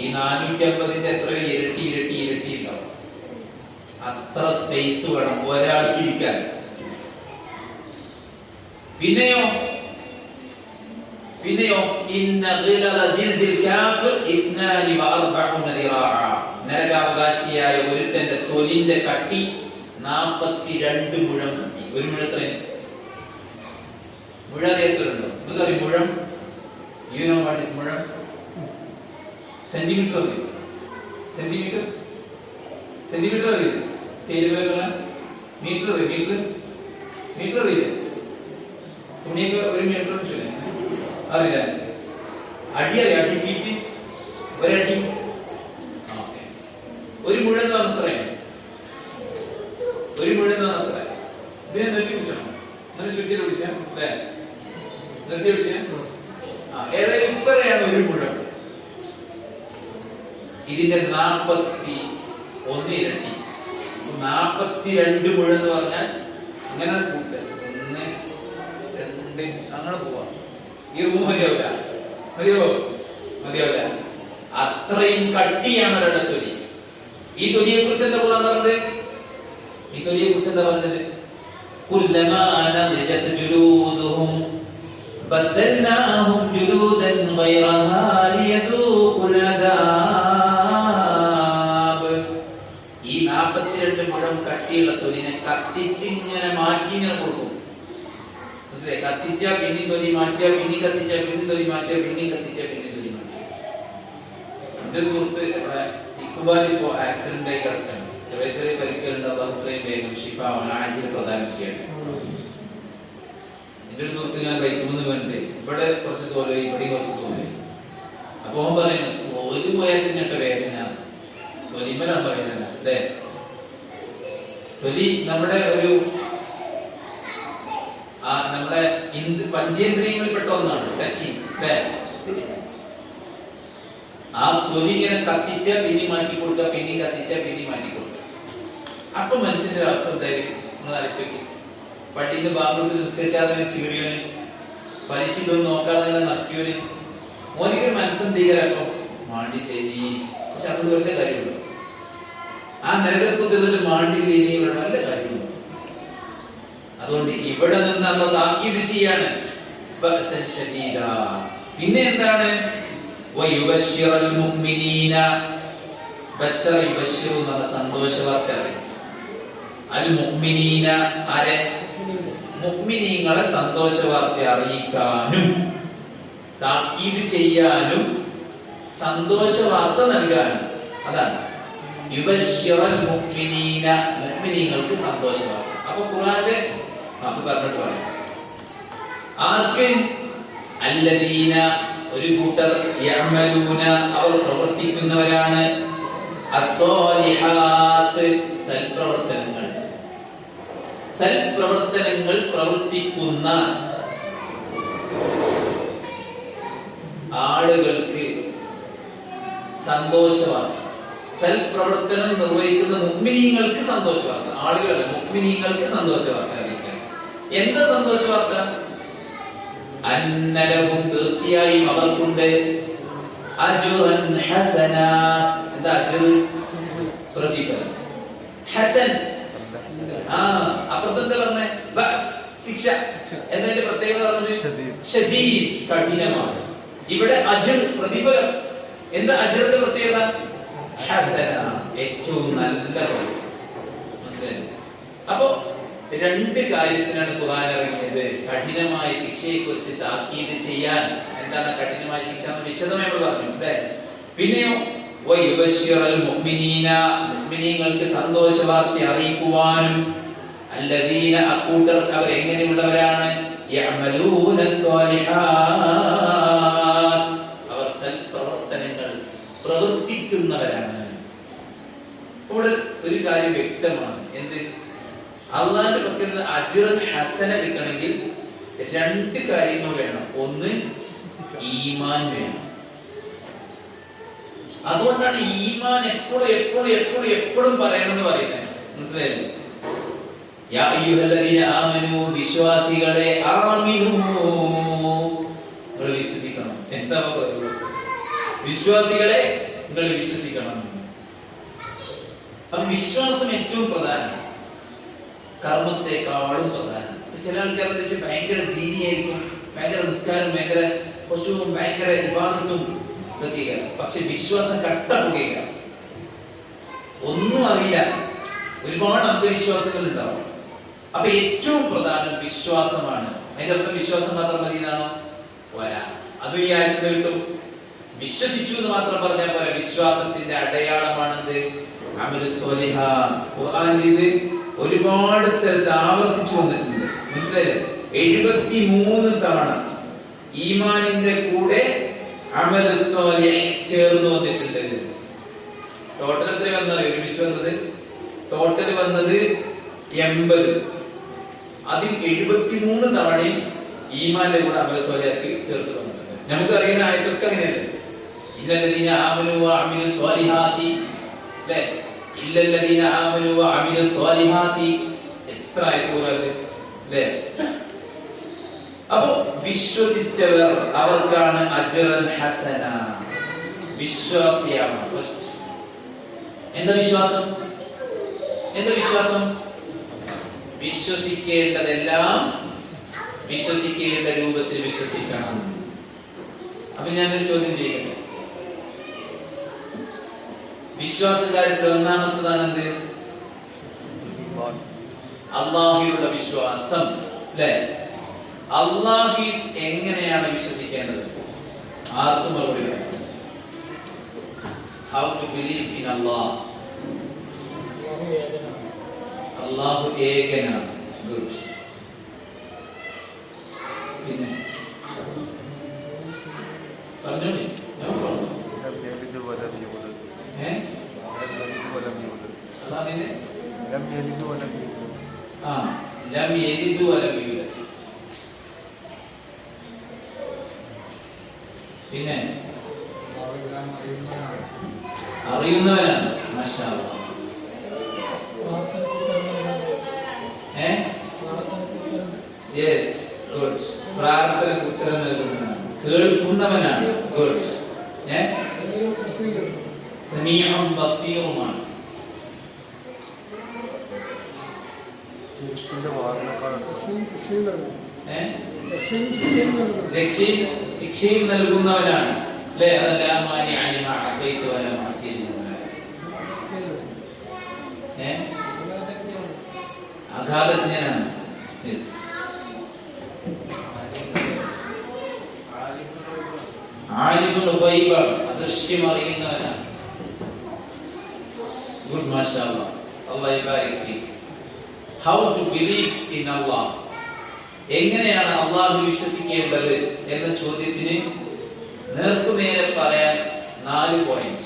ഈ 450ന്റെ എത്രയോ ഇരട്ടി ഇരട്ടി ഇരട്ടി ഉണ്ടാവും. അത്ര സ്പേസ് വേണം ഒരാൾക്ക് ഇരിക്കാൻ. പിന്നെയോ നരകാവകാശിയായ ഒരുത്തന്റെ തൊലിന്റെ കട്ടി 42 മുഴം മതി. ഒരു മുഴത്ര മുഴ അറിയത്തുണ്ടോ? നിങ്ങൾക്കറിയാം മുഴം? യു നോ വാട്ട് ഈസ് മുഴം? സെന്റിമീറ്റർ അറിയോ? സെന്റിമീറ്റർ സെന്റിമീറ്റർ അറിയോ? സ്കെയിൽ മീറ്റർ അറിയോ? മീറ്റർ മീറ്റർ അറിയില്ലേ? തുണിയൊക്കെ 1 മീറ്റർ അറിയില്ല. അടി അറിയാം? അടി ഫീറ്റ്, ഒരടി. ഒരു മുഴം എന്ന് പറഞ്ഞത്രയാണ്. ഒരു മുഴം എന്ന് പറഞ്ഞത്ര. ഇതിനെ നിർത്തി പിടിച്ചോ? എന്നിട്ട് ചുറ്റി പിടിച്ചാൽ അല്ലേ? നിർത്തി പിടിച്ചാൽ ഏതായാലും ഇത്രയാണ് ഒരു മുഴം. ഇതിന്റെ 41 ഇരട്ടി. 42 മുഴം എന്ന് പറഞ്ഞാൽ അങ്ങനെ കൂട്ട് 1 2 അങ്ങനെ പോവാം. ഈ റൂം മതിയാവില്ല. മതിയാവോ? മതിയാവില്ല. അത്രയും കട്ടിയാണ് ഒരാളുടെ തൊലി. ഈ തൊലിയെ കുറിച്ച് എന്താ പറഞ്ഞത്? ഈ തൊലിയെ കുറിച്ച് എന്താ പറഞ്ഞത്? കുല്ലമാ നദിജത് ജുലൂദുഹും ബദൽനാഹും ജുലൂദൻ ഗൈറഹാ ലിയദൂഖുൽ അദാബ്. ഈ 42 മുഴം കട്ടിയുള്ള തൊലിനെ കത്തിച്ച് ഇങ്ങനെ മാറ്റി ഇങ്ങനെ കൊടുക്കും. മനസ്സിലായി? കത്തിച്ചാ പിന്നെ തൊലി മാറ്റുക, പിന്നെ കത്തിച്ചാ പിന്നെ തൊലി മാറ്റുക, പിന്നെ കത്തിച്ചാ പിന്നെ തൊലി മാറ്റുക. എന്റെ സുഹൃത്ത് ഇക്ബാൽ ഇപ്പോ ആക്സിഡന്റ് ആയി കിടക്കാണ്. ചെറിയ ചെറിയ പരിക്കുകളുണ്ട്. അത്രയും വേഗം ഷിഫാവാണ്, ആജിൽ പ്രദാനം ചെയ്യണം. എന്റെ ഒരു സുഹൃത്ത് ഞാൻ ബൈക്കുമെന്ന് പറഞ്ഞിട്ട് ഇവിടെ കുറച്ച് തോല്, ഇവിടെ കുറച്ച് തോല്. അപ്പൊ അവൻ പറയുന്നു, തോല് പോയാൽ തന്നെ വേദന, തൊലിമലാണ് വേദന. അല്ലേ? തൊലി നമ്മുടെ ഒരു നമ്മുടെ പഞ്ചേന്ദ്രിയങ്ങളിൽപ്പെട്ട ഒന്നാണ് ടച്ചിങ്. അല്ലേ? ആ തൊലി ഇങ്ങനെ കത്തിച്ച പിന്നെ മാറ്റി കൊടുക്കുക, പിന്നെ കത്തിച്ച പിന്നെ മാറ്റി കൊടുക്കുക. അപ്പൊ മനുഷ്യന്റെ അവസ്ഥ എന്തായിരിക്കും നിങ്ങൾ ആലോചിച്ച് നോക്കി. പട്ടിന്ന് ബാബുക്ക് നിസ്കരിച്ചാതെ ചീറിയവന്, പലിശ ഇതൊന്നും നോക്കാതെ നക്കിയവന്, മോനിക്ക് മനസ്സെന്തീകരോ മാണ്ടി തേനി. പക്ഷെ അത് വെറുതെ കാര്യമുള്ളൂ. ആ നരകത്ത് കുത്തിട്ട് മാണ്ടി തേനി നല്ല കാര്യമുള്ളൂ. അതുകൊണ്ട് ഇവിടെ നിന്നുള്ള താക്കീത് ചെയ്യാണ്. പിന്നെ എന്താണ്? സന്തോഷ വാർത്ത. മുഅ്മിനീങ്ങളെ സന്തോഷ വാർത്ത അറിയിക്കാനും താക്കീത് ചെയ്യാനും സന്തോഷ വാർത്ത നൽകാനും. അതാണ് യുബശ്ശിറുൽ മുഅ്മിനീന, മുഅ്മിനീങ്ങൾക്ക് സന്തോഷ വാർത്ത. അപ്പൊ ഖുർആന്റെ നമുക്ക് പറഞ്ഞിട്ട് പറയാം. ആർക്ക്? അല്ലദീന, ഒരു കൂട്ടർ, യഅമലൂന, അവർ പ്രവർത്തിക്കുന്നവരാണ്, അസ്സാലിഹാത്ത്, സൽപ്രവർത്തനങ്ങൾ, സൽപ്രവർത്തനങ്ങൾ പ്രവർത്തിക്കുന്ന ആളുകൾക്ക് സന്തോഷവാർത്ത. സൽപ്രവർത്തനം നിർവഹിക്കുന്ന മുഅ്മിനീങ്ങൾക്ക് സന്തോഷവാർത്ത. ആളുകളല്ല, മുഅ്മിനീങ്ങൾക്ക് സന്തോഷവാർത്ത അറിയിക്കാൻ. എന്താ സന്തോഷവാർത്ത? അന്നലഹും, തീർച്ചയായും അവർക്കുണ്ട്, അജ്റൻ ഹസന. എന്താ അജ്ർ? പ്രതിഫലം. ഹസൻ, അപ്പുറത്ത് എന്താ പറഞ്ഞേ? ബഅസ്, ശിക്ഷ. എന്നതിന്റെ പ്രത്യേകത പറഞ്ഞത് ശദീദ്, കഠിനമാണ്. ഇവിടെ അജ്ർ, പ്രതിഫലം. എന്താ അജ്റിന്റെ പ്രത്യേകത? ഹസന, ഏറ്റവും നല്ല പ്രതിഫലം. അപ്പോ രണ്ട് കാര്യത്തിനാണ് ഖുർആൻ ഇറങ്ങിയത്. കഠിനമായ ശിക്ഷയെ കുറിച്ച് താക്കീത് ചെയ്യാൻ. എന്താണ് കഠിനമായ ശിക്ഷ എന്ന് വിശദമായി നമ്മൾ പറഞ്ഞു. അല്ലേ? പിന്നെയോ വയുബശ്ശിറുൽ മുഅ്മിനീന, മുഅ്മിനീങ്ങൾക്ക് സന്തോഷ വാർത്ത അറിയിക്കുവാനും. അല്ലദീന, അക്കൂട്ടർ, അവർ എങ്ങനെയുള്ളവരാണ്? യഅമലൂന സ്വാലിഹാത്ത്, അവർ സൽപ്രവർത്തനങ്ങൾ പ്രവർത്തിക്കുന്നവരാണ്. ഇവിടെ ഒരു കാര്യം വ്യക്തമാണ്. എന്ത്? അള്ളാന്റെ പക്കൽ നിന്ന് അജ്റൻ ഹസന കിട്ടണമെങ്കിൽ രണ്ട് കാര്യങ്ങൾ വേണം. ഒന്ന്, ഈമാൻ വേണം. അതുകൊണ്ടാണ് ഈമാൻ എപ്പോഴും പറയണമെന്ന് പറയുന്നത്. മനസ്സിലായില്ലേ? യാ അയ്യുഹല്ലദീന ആമനൂ, വിശ്വാസികളെ, ആമിനൂ, നിങ്ങൾ വിശ്വസിക്കണം. എന്താ പറയുക? വിശ്വാസികളെ, നിങ്ങൾ വിശ്വസിക്കണം. അപ്പൊ വിശ്വാസം ഏറ്റവും പ്രധാനം, കർമ്മത്തെക്കാളും പ്രധാനം. ചില ആൾക്കാർ ഭയങ്കര ദീനിയായിരിക്കും, ഭയങ്കര നിസ്കാരം, ഭയങ്കര ഖുശൂഉം, ഭയങ്കര ഇബാദത്തും ഇതൊക്കെ. പക്ഷെ വിശ്വാസം കട്ടപ്പുകയില്ല, ഒന്നും അറിയില്ല, ഒരുപാട് അന്ധവിശ്വാസങ്ങൾ ഉണ്ടാവും. അപ്പൊ ഏറ്റവും പ്രധാനം വിശ്വാസമാണ്. അതിന്റെ അർത്ഥം വിശ്വാസം മാത്രം മതി എന്നാണോ? പോരാ. അത് ഈ ആയത്തിൽ കിട്ടും. വിശ്വസിച്ചു എന്ന് മാത്രം പറഞ്ഞാൽ പോരാ. വിശ്വാസത്തിന്റെ അടയാളമാണെന്ത്? അമലുസ് സ്വാലിഹാത്ത്. ഖുർആനിൽ ഇത് ഒരുപാട് സ്ഥലത്ത് ആവർത്തിച്ചു വന്നിട്ടുണ്ട്. മനസ്സിലായില്ലേ? 73 തവണ ഈമാനിന്റെ കൂടെ അമലുസ് സ്വാലിഹ് ചേർന്ന് വന്നിട്ടുണ്ട്. ടോട്ടൽ എത്ര വന്നത്? ഒരുമിച്ച് വന്നത് ടോട്ടൽ വന്നത് 80. അതിൽ 73 തവണയും ഈമാന്റെ കൂടെ അമലുസ് സ്വാലിഹ് ചേർത്ത് വന്നിട്ടുണ്ട്. നമുക്ക് അറിയുന്ന ആയത്തൊക്കെ അങ്ങനെയല്ലേ? ഇല്ലല്ലദീന ആമനൂ വഅമിലുസ് സ്വാലിഹാത്തി, അല്ലേ? ഇല്ലല്ലദീന ആമനൂ വഅമിലുസ് സ്വാലിഹാത്തി. എത്ര ആയത്തുകളല്ലേ? അല്ലേ? അപ്പൊ വിശ്വസിച്ചവർ, അവർക്കാണ് അജ്റൻ ഹസന, വിശ്വാസിയാവണം. ഫസ്റ്റ് എന്താ വിശ്വാസം? എന്താ വിശ്വാസം? വിശ്വസിക്കേണ്ടതെല്ലാം വിശ്വസിക്കേണ്ട രൂപത്തിൽ വിശ്വസിക്കണം. അപ്പൊ ഞാനൊരു ചോദ്യം ചെയ്യട്ടെ. വിശ്വാസകാര്യത്തിൽ ഒന്നാമത്തതാണ് എന്ത്? അല്ലാഹുവിലുള്ള വിശ്വാസം, അല്ലേ? അല്ലാഹുവിൽ എങ്ങനെയാണ് വിശ്വസിക്കേണ്ടത്? ആർക്കും മറുപടി വേണം. How to believe in Allah. അല്ലാഹു ഏകനാണ്. ഗുഡ്. പിന്നെ പറഞ്ഞോളി. ലം യലിദ് വലം യൂലദ്. പിന്നെ അറിയുന്നവനാണ്. മാഷാ അല്ലാഹ്. Yes, good. പ്രാർത്ഥനയ്ക്ക് ഉത്തരം നൽകുന്നവനാണ്. കേൾക്കുന്നവനാണ്. ഗുഡ്. സമീഉം ബസീറുമാണ്. ശിക്ഷയും നൽകുന്നവനാണ്, അല്ലേ? അഗാധജ്ഞനാണ്. ആലിമുൽ ഗൈബാണ്, അദൃശ്യം അറിയുന്നവനാണ്. ഗുഡ്, മാഷാ അല്ലാഹ്. അല്ലാഹു യബാരിക് ഫീക്. ഹൗ ടു ബിലീവ് ഇൻ അല്ലാഹ്. എങ്ങനെയാണ് അല്ലാഹുവിൽ വിശ്വസിക്കേണ്ടത് എന്ന ചോദ്യത്തിന് നേർക്കുനേരെ പറയാൻ 4 പോയിന്റ്.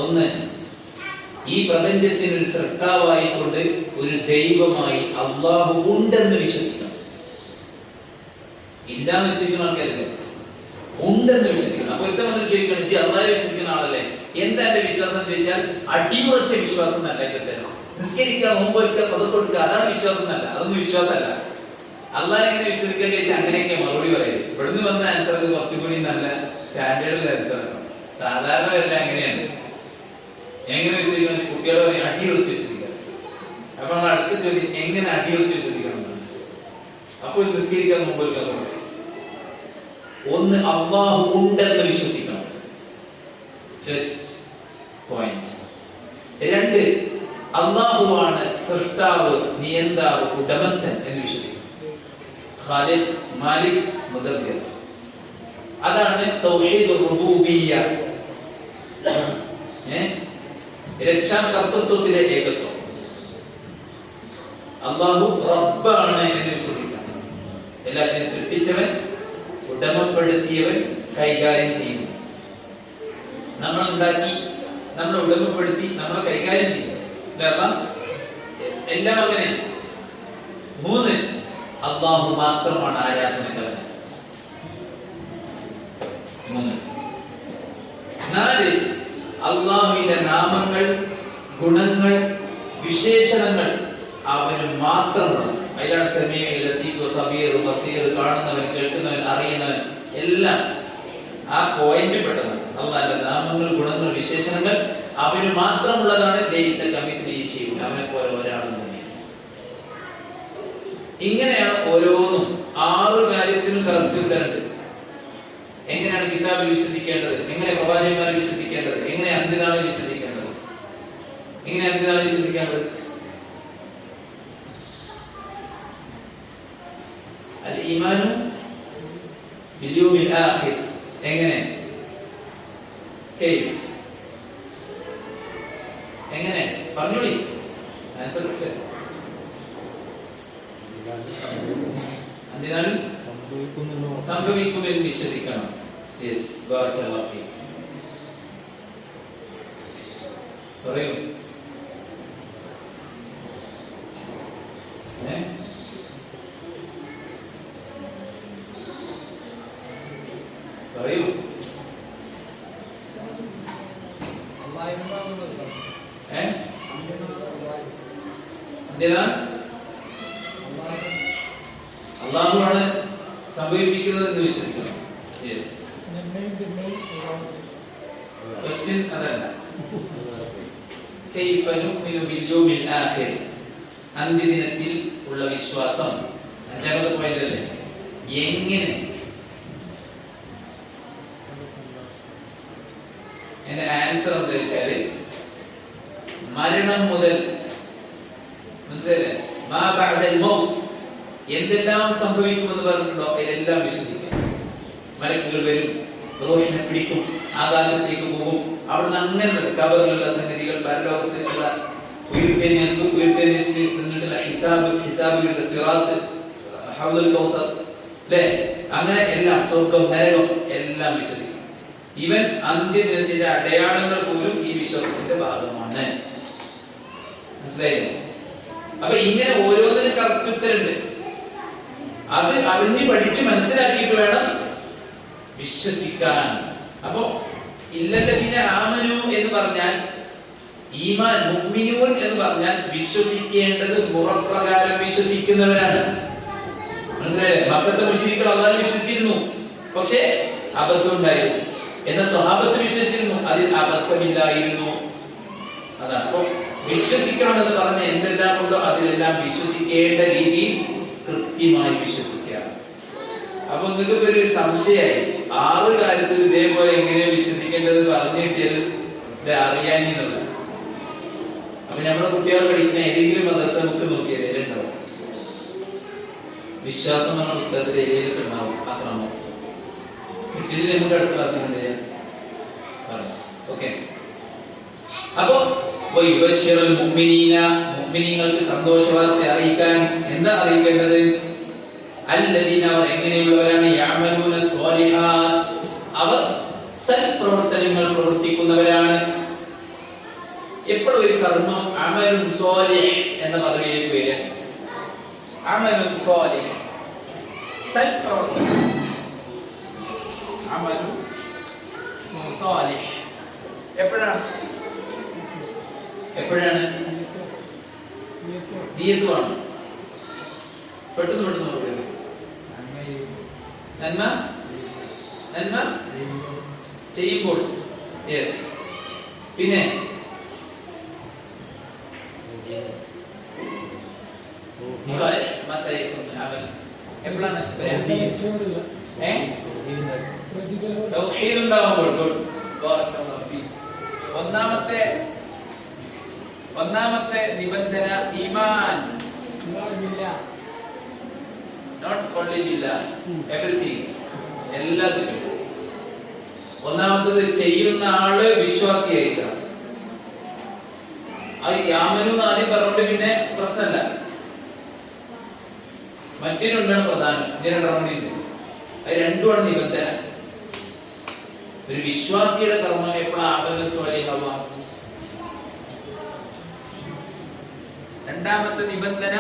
ഒന്ന്, ഈ പ്രപഞ്ചത്തിന് ഒരു സൃഷ്ടാവായിക്കൊണ്ട് ഒരു ദൈവമായി അല്ലാഹു ഉണ്ടെന്ന് വിശ്വസിക്കണം. ഇല്ലാന്ന് വിശ്വസിക്കുന്ന ആൾക്കാരില്ല, ഉണ്ടെന്ന് വിശ്വസിക്കണം. അപ്പൊ ഇത്ര വന്ന് ചോദിക്കണം, ജി അല്ലാഹുവിനെ വിശ്വസിക്കുന്ന ആളല്ലേ, എന്താ എന്റെ വിശ്വാസം എന്ന് ചോദിച്ചാൽ അടിയുറച്ച വിശ്വാസം എന്നല്ല. ഇതൊക്കെ നിസ്കരിക്കുക, നോമ്പ് വെക്കുക, സ്വതം കൊടുക്കുക, അതാണ് വിശ്വാസം എന്നല്ല. അതൊന്നും വിശ്വാസമല്ല. അല്ലാഹുവിനെ എങ്ങനെ വിശ്വസിക്കേണ്ടി വെച്ചാൽ അങ്ങനെയൊക്കെ മറുപടി പറയും. ഇവിടുന്ന് വന്ന ആൻസർക്ക് കുറച്ചും കൂടി നല്ല സ്റ്റാൻഡേർഡിൽ ആൻസർ ആണ്. സാധാരണ വരില്ല അങ്ങനെയാണ്. എങ്ങനെ വിശ്വസിക്കണം? കുട്ടികളെ പറയും അടിയുറച്ച് വിശ്വസിക്കുക. അപ്പൊ നമ്മൾ അടുത്ത ചോദ്യം, എങ്ങനെ അടിയുറച്ച് വിശ്വസിക്കണം? അപ്പോൾ നിസ്കരിക്കാൻ നോമ്പ് വെക്കുക. ഒന്ന്, അല്ലാഹു ഉണ്ടെന്ന് വിശ്വസിക്കണം. First point. 2, അല്ലാഹുവാണ് സൃഷ്ടാവ്, നിയന്താവ്, ഉടമസ്ഥൻ എന്ന് വിശ്വസിക്കണം. ഖാലിഖ്, മാലിക്, മുദബ്ബിർ. അതാണ് തൗഹീദുർ റുബൂബിയ്യ. രക്ഷാകർത്തൃത്വത്തിലെ ഏകത്വം. അല്ലാഹു റബ്ബാണ് എന്ന് വിശ്വസിക്കണം. എല്ലാത്തിനെയും സൃഷ്ടിച്ചവൻ, ഉടമപ്പെടുത്തിയവൻ, കൈകാര്യം ചെയ്യുന്നു. നമ്മൾ ഉണ്ടാക്കി, നമ്മളെ ഉടമപ്പെടുത്തി, നമ്മളെ കൈകാര്യം ചെയ്യുന്നു. എല്ലാം അങ്ങനെയാണ്. 3, അല്ലാഹു മാത്രമാണ് ആരാധനക്കവൻ. 4, അല്ലാഹുവിന്റെ നാമങ്ങൾ, ഗുണങ്ങൾ, വിശേഷണങ്ങൾ അവന് മാത്രമാണ്. അതിലാണ് സമീഉ, ലത്തീഫ്, ഖബീർ, ബസീർ, കാണുന്നവൻ, കേൾക്കുന്നവൻ, അറിയുന്നവൻ, എല്ലാം ആ പോയിന്റ് പെട്ടതാണ്. അല്ലാഹുവിന്റെ നാമങ്ങൾ, ഗുണങ്ങൾ, വിശേഷണങ്ങൾ അവന് മാത്രമുള്ളതാണ്. ലൈസ കമിത്ലിഹി ശൈഉൻ, അവനെ പോലെ ഒരാളും തന്നെ. ഇങ്ങനെയാണ് ഓരോന്നും. 6 കാര്യത്തിനും കറക്റ്റ് ഉത്തരമുണ്ട്. എങ്ങനെയാണ് കിതാബിൽ വിശ്വസിക്കേണ്ടത്, എങ്ങനെ പ്രവാചകന്മാരെ വിശ്വസിക്കേണ്ടത്, എങ്ങനെ അന്ത്യനാളിൽ വിശ്വസിക്കേണ്ടത്, എങ്ങനെ അന്ത്യനാളിൽ വിശ്വസിക്കേണ്ടത്. അൽ ഈമാനു ബിൽ യൗമിൽ ആഖിർ. എങ്ങനെ? കൈഫ്? എങ്ങനെ? പറഞ്ഞോളി. ആൻസർ കിട്ടുക. അന്ത്യനാളിൽ സംഭവിക്കുമെന്ന് വിശ്വസിക്കണം. യെസ്, ബാറക്കല്ലാഹു ഫീക്. പറയൂ. പറയൂ. അല്ലാഹുവാണ് സംഭവിപ്പിക്കുന്നത് എന്ന് വിശ്വസിക്കണം. യെസ്. ക്വസ്റ്റ്യൻ അതല്ല. കൈഫ നുഅ്മിനു ബിൽ യൗമിൽ ആഖിർ, അന്ത്യദിനത്തിൽ ഉള്ള വിശ്വാസം. അഞ്ചാമത്തെ പോയിന്റ് അല്ലേ? എങ്ങനെ? എന്റെ ആൻസർ എന്താ വെച്ചാല് മരണം മുതൽ, മനസ്സിലായില്ലേ, മാ ബഅദൽ മൗത്ത്, എന്തെല്ലാം സംഭവിക്കുമെന്ന് പറഞ്ഞിട്ടുണ്ടോ അതിലെല്ലാം വിശ്വസിക്കാം. മലക്കുകൾ വരും, റൂഹിനെ പിടിക്കും, ആകാശത്തേക്ക് പോകും, അവിടുന്ന് അങ്ങനെ കബറിലുള്ള സംഗതികൾ, പരലോകത്തേക്കുള്ള ഉയർത്തെഴുന്നേൽപ്പിട്ടുള്ള ഹിസാബുകളുടെ സിറാത്ത്, ഹൗദുൽ കൗസർ, അല്ലേ, അങ്ങനെ എല്ലാം, സ്വർഗ്ഗം, നരകം എല്ലാം വിശ്വസിക്കും. ഇവൻ അന്ത്യദിനത്തിന്റെ അടയാളങ്ങൾ പോലും ഈ വിശ്വാസത്തിന്റെ ഭാഗമാണ്. മനസ്സിലായില്ലേ? അപ്പൊ ഇങ്ങനെ ഓരോന്നിനും കറക്റ്റ് ഉത്തരമുണ്ട്. അത് അറിഞ്ഞ് പഠിച്ച് മനസ്സിലാക്കിയിട്ട് വേണം വിശ്വസിക്കാൻ. അപ്പോ ഇല്ലല്ലദീന ആമനു എന്ന് പറഞ്ഞാൽ, ഈമാൻ, മുഅ്മിനൂൻ എന്ന് പറഞ്ഞാൽ വിശ്വസിക്കേണ്ടത് മുറപ്രകാരം വിശ്വസിക്കുന്നവരാണ്. മനസ്സിലായില്ലേ? മക്കത്തെ മുശ്രിക്കുകൾ അല്ലാഹുവിൽ വിശ്വസിച്ചിരുന്നു, പക്ഷേ അബദ്ധം ഉണ്ടായിരുന്നു. എന്നാൽ സ്വഹാബത്ത് വിശ്വസിച്ചിരുന്നു, അതിൽ അബദ്ധമില്ലായിരുന്നു. അതാണ്. അപ്പൊ വിശ്വസിക്കണമെന്ന് പറഞ്ഞ എന്തെല്ലാം ഉണ്ടോ അതിലെല്ലാം വിശ്വസിക്കേണ്ട രീതിയിൽ കൃത്യമായി വിശ്വസിക്കുക. അപ്പൊ നിങ്ങൾക്ക് ഒരു സംശയമായി, 6 കാര്യത്തിൽ ഇതേപോലെ എങ്ങനെ വിശ്വസിക്കേണ്ടത് പറഞ്ഞു കിട്ടിയത് അറിയാനുള്ളത്. അപ്പൊ നമ്മുടെ കുട്ടികൾ പഠിക്കുന്ന ഏതെങ്കിലും മദ്രസ നമുക്ക് നോക്കിയത് ഉണ്ടാവും, വിശ്വാസം എന്ന പുസ്തകത്തിൽ ഏതെങ്കിലും ഉണ്ടാവും. മാത്രമോ വീട്ടിൽ നമുക്ക് അടുത്ത ക്ലാസ്സിൽ എന്ത് ചെയ്യാം പറയാം. ഓക്കെ. അപ്പോ മുഅ്മിനീങ്ങൾക്ക് സന്തോഷവാർത്ത അറിയിക്കാൻ എന്താ അറിയിക്കേണ്ടത്? അല്ലദീന, അവർ എങ്ങനെയുള്ളവരാണ്? യഅമലൂന സ്വാലിഹാത്ത്, അവർ സൽപ്രവർത്തനങ്ങൾ പ്രവർത്തിക്കുന്നവരാണ്. എപ്പോഴും ഒരു കർമ്മം അമലുൻ സ്വാലിഹ് എന്ന പദവിയിലേക്ക് വരിക. അമലുൻ സ്വാലിഹ്, സൽപ്രവർത്തനം, അമലുൻ സ്വാലിഹ്. എപ്പോഴാണ് നിയ്യത്തുമാണ്. പെട്ടെന്ന് നോക്കുക. നന്മ ചെയ്യുമ്പോൾ, യെസ്. പിന്നെ എപ്പോഴാണ് ഒന്നാമത്തെ നിബന്ധന ഈമാൻ. നോട്ട് ഓൺലി ബില്ലാ, എവരിതിങ്, എല്ലാത്തിനും. ഒന്നാമത്തത് ചെയ്യുന്ന ആള് വിശ്വാസിയായിരിക്കണം. അത് യാമനൂന്ന് ആദ്യം പറഞ്ഞോണ്ട് പിന്നെ പ്രശ്നമല്ല. മറ്റേ രണ്ടാണ് പ്രധാനം. ഇതിന് രണ്ടാമത് അത് രണ്ടുമാണ് നിബന്ധന. ഒരു വിശ്വാസിയുടെ കർമ്മം എപ്പോഴാണ് സ്വാലിഹാവാം? രണ്ടാമത്തെ നിബന്ധന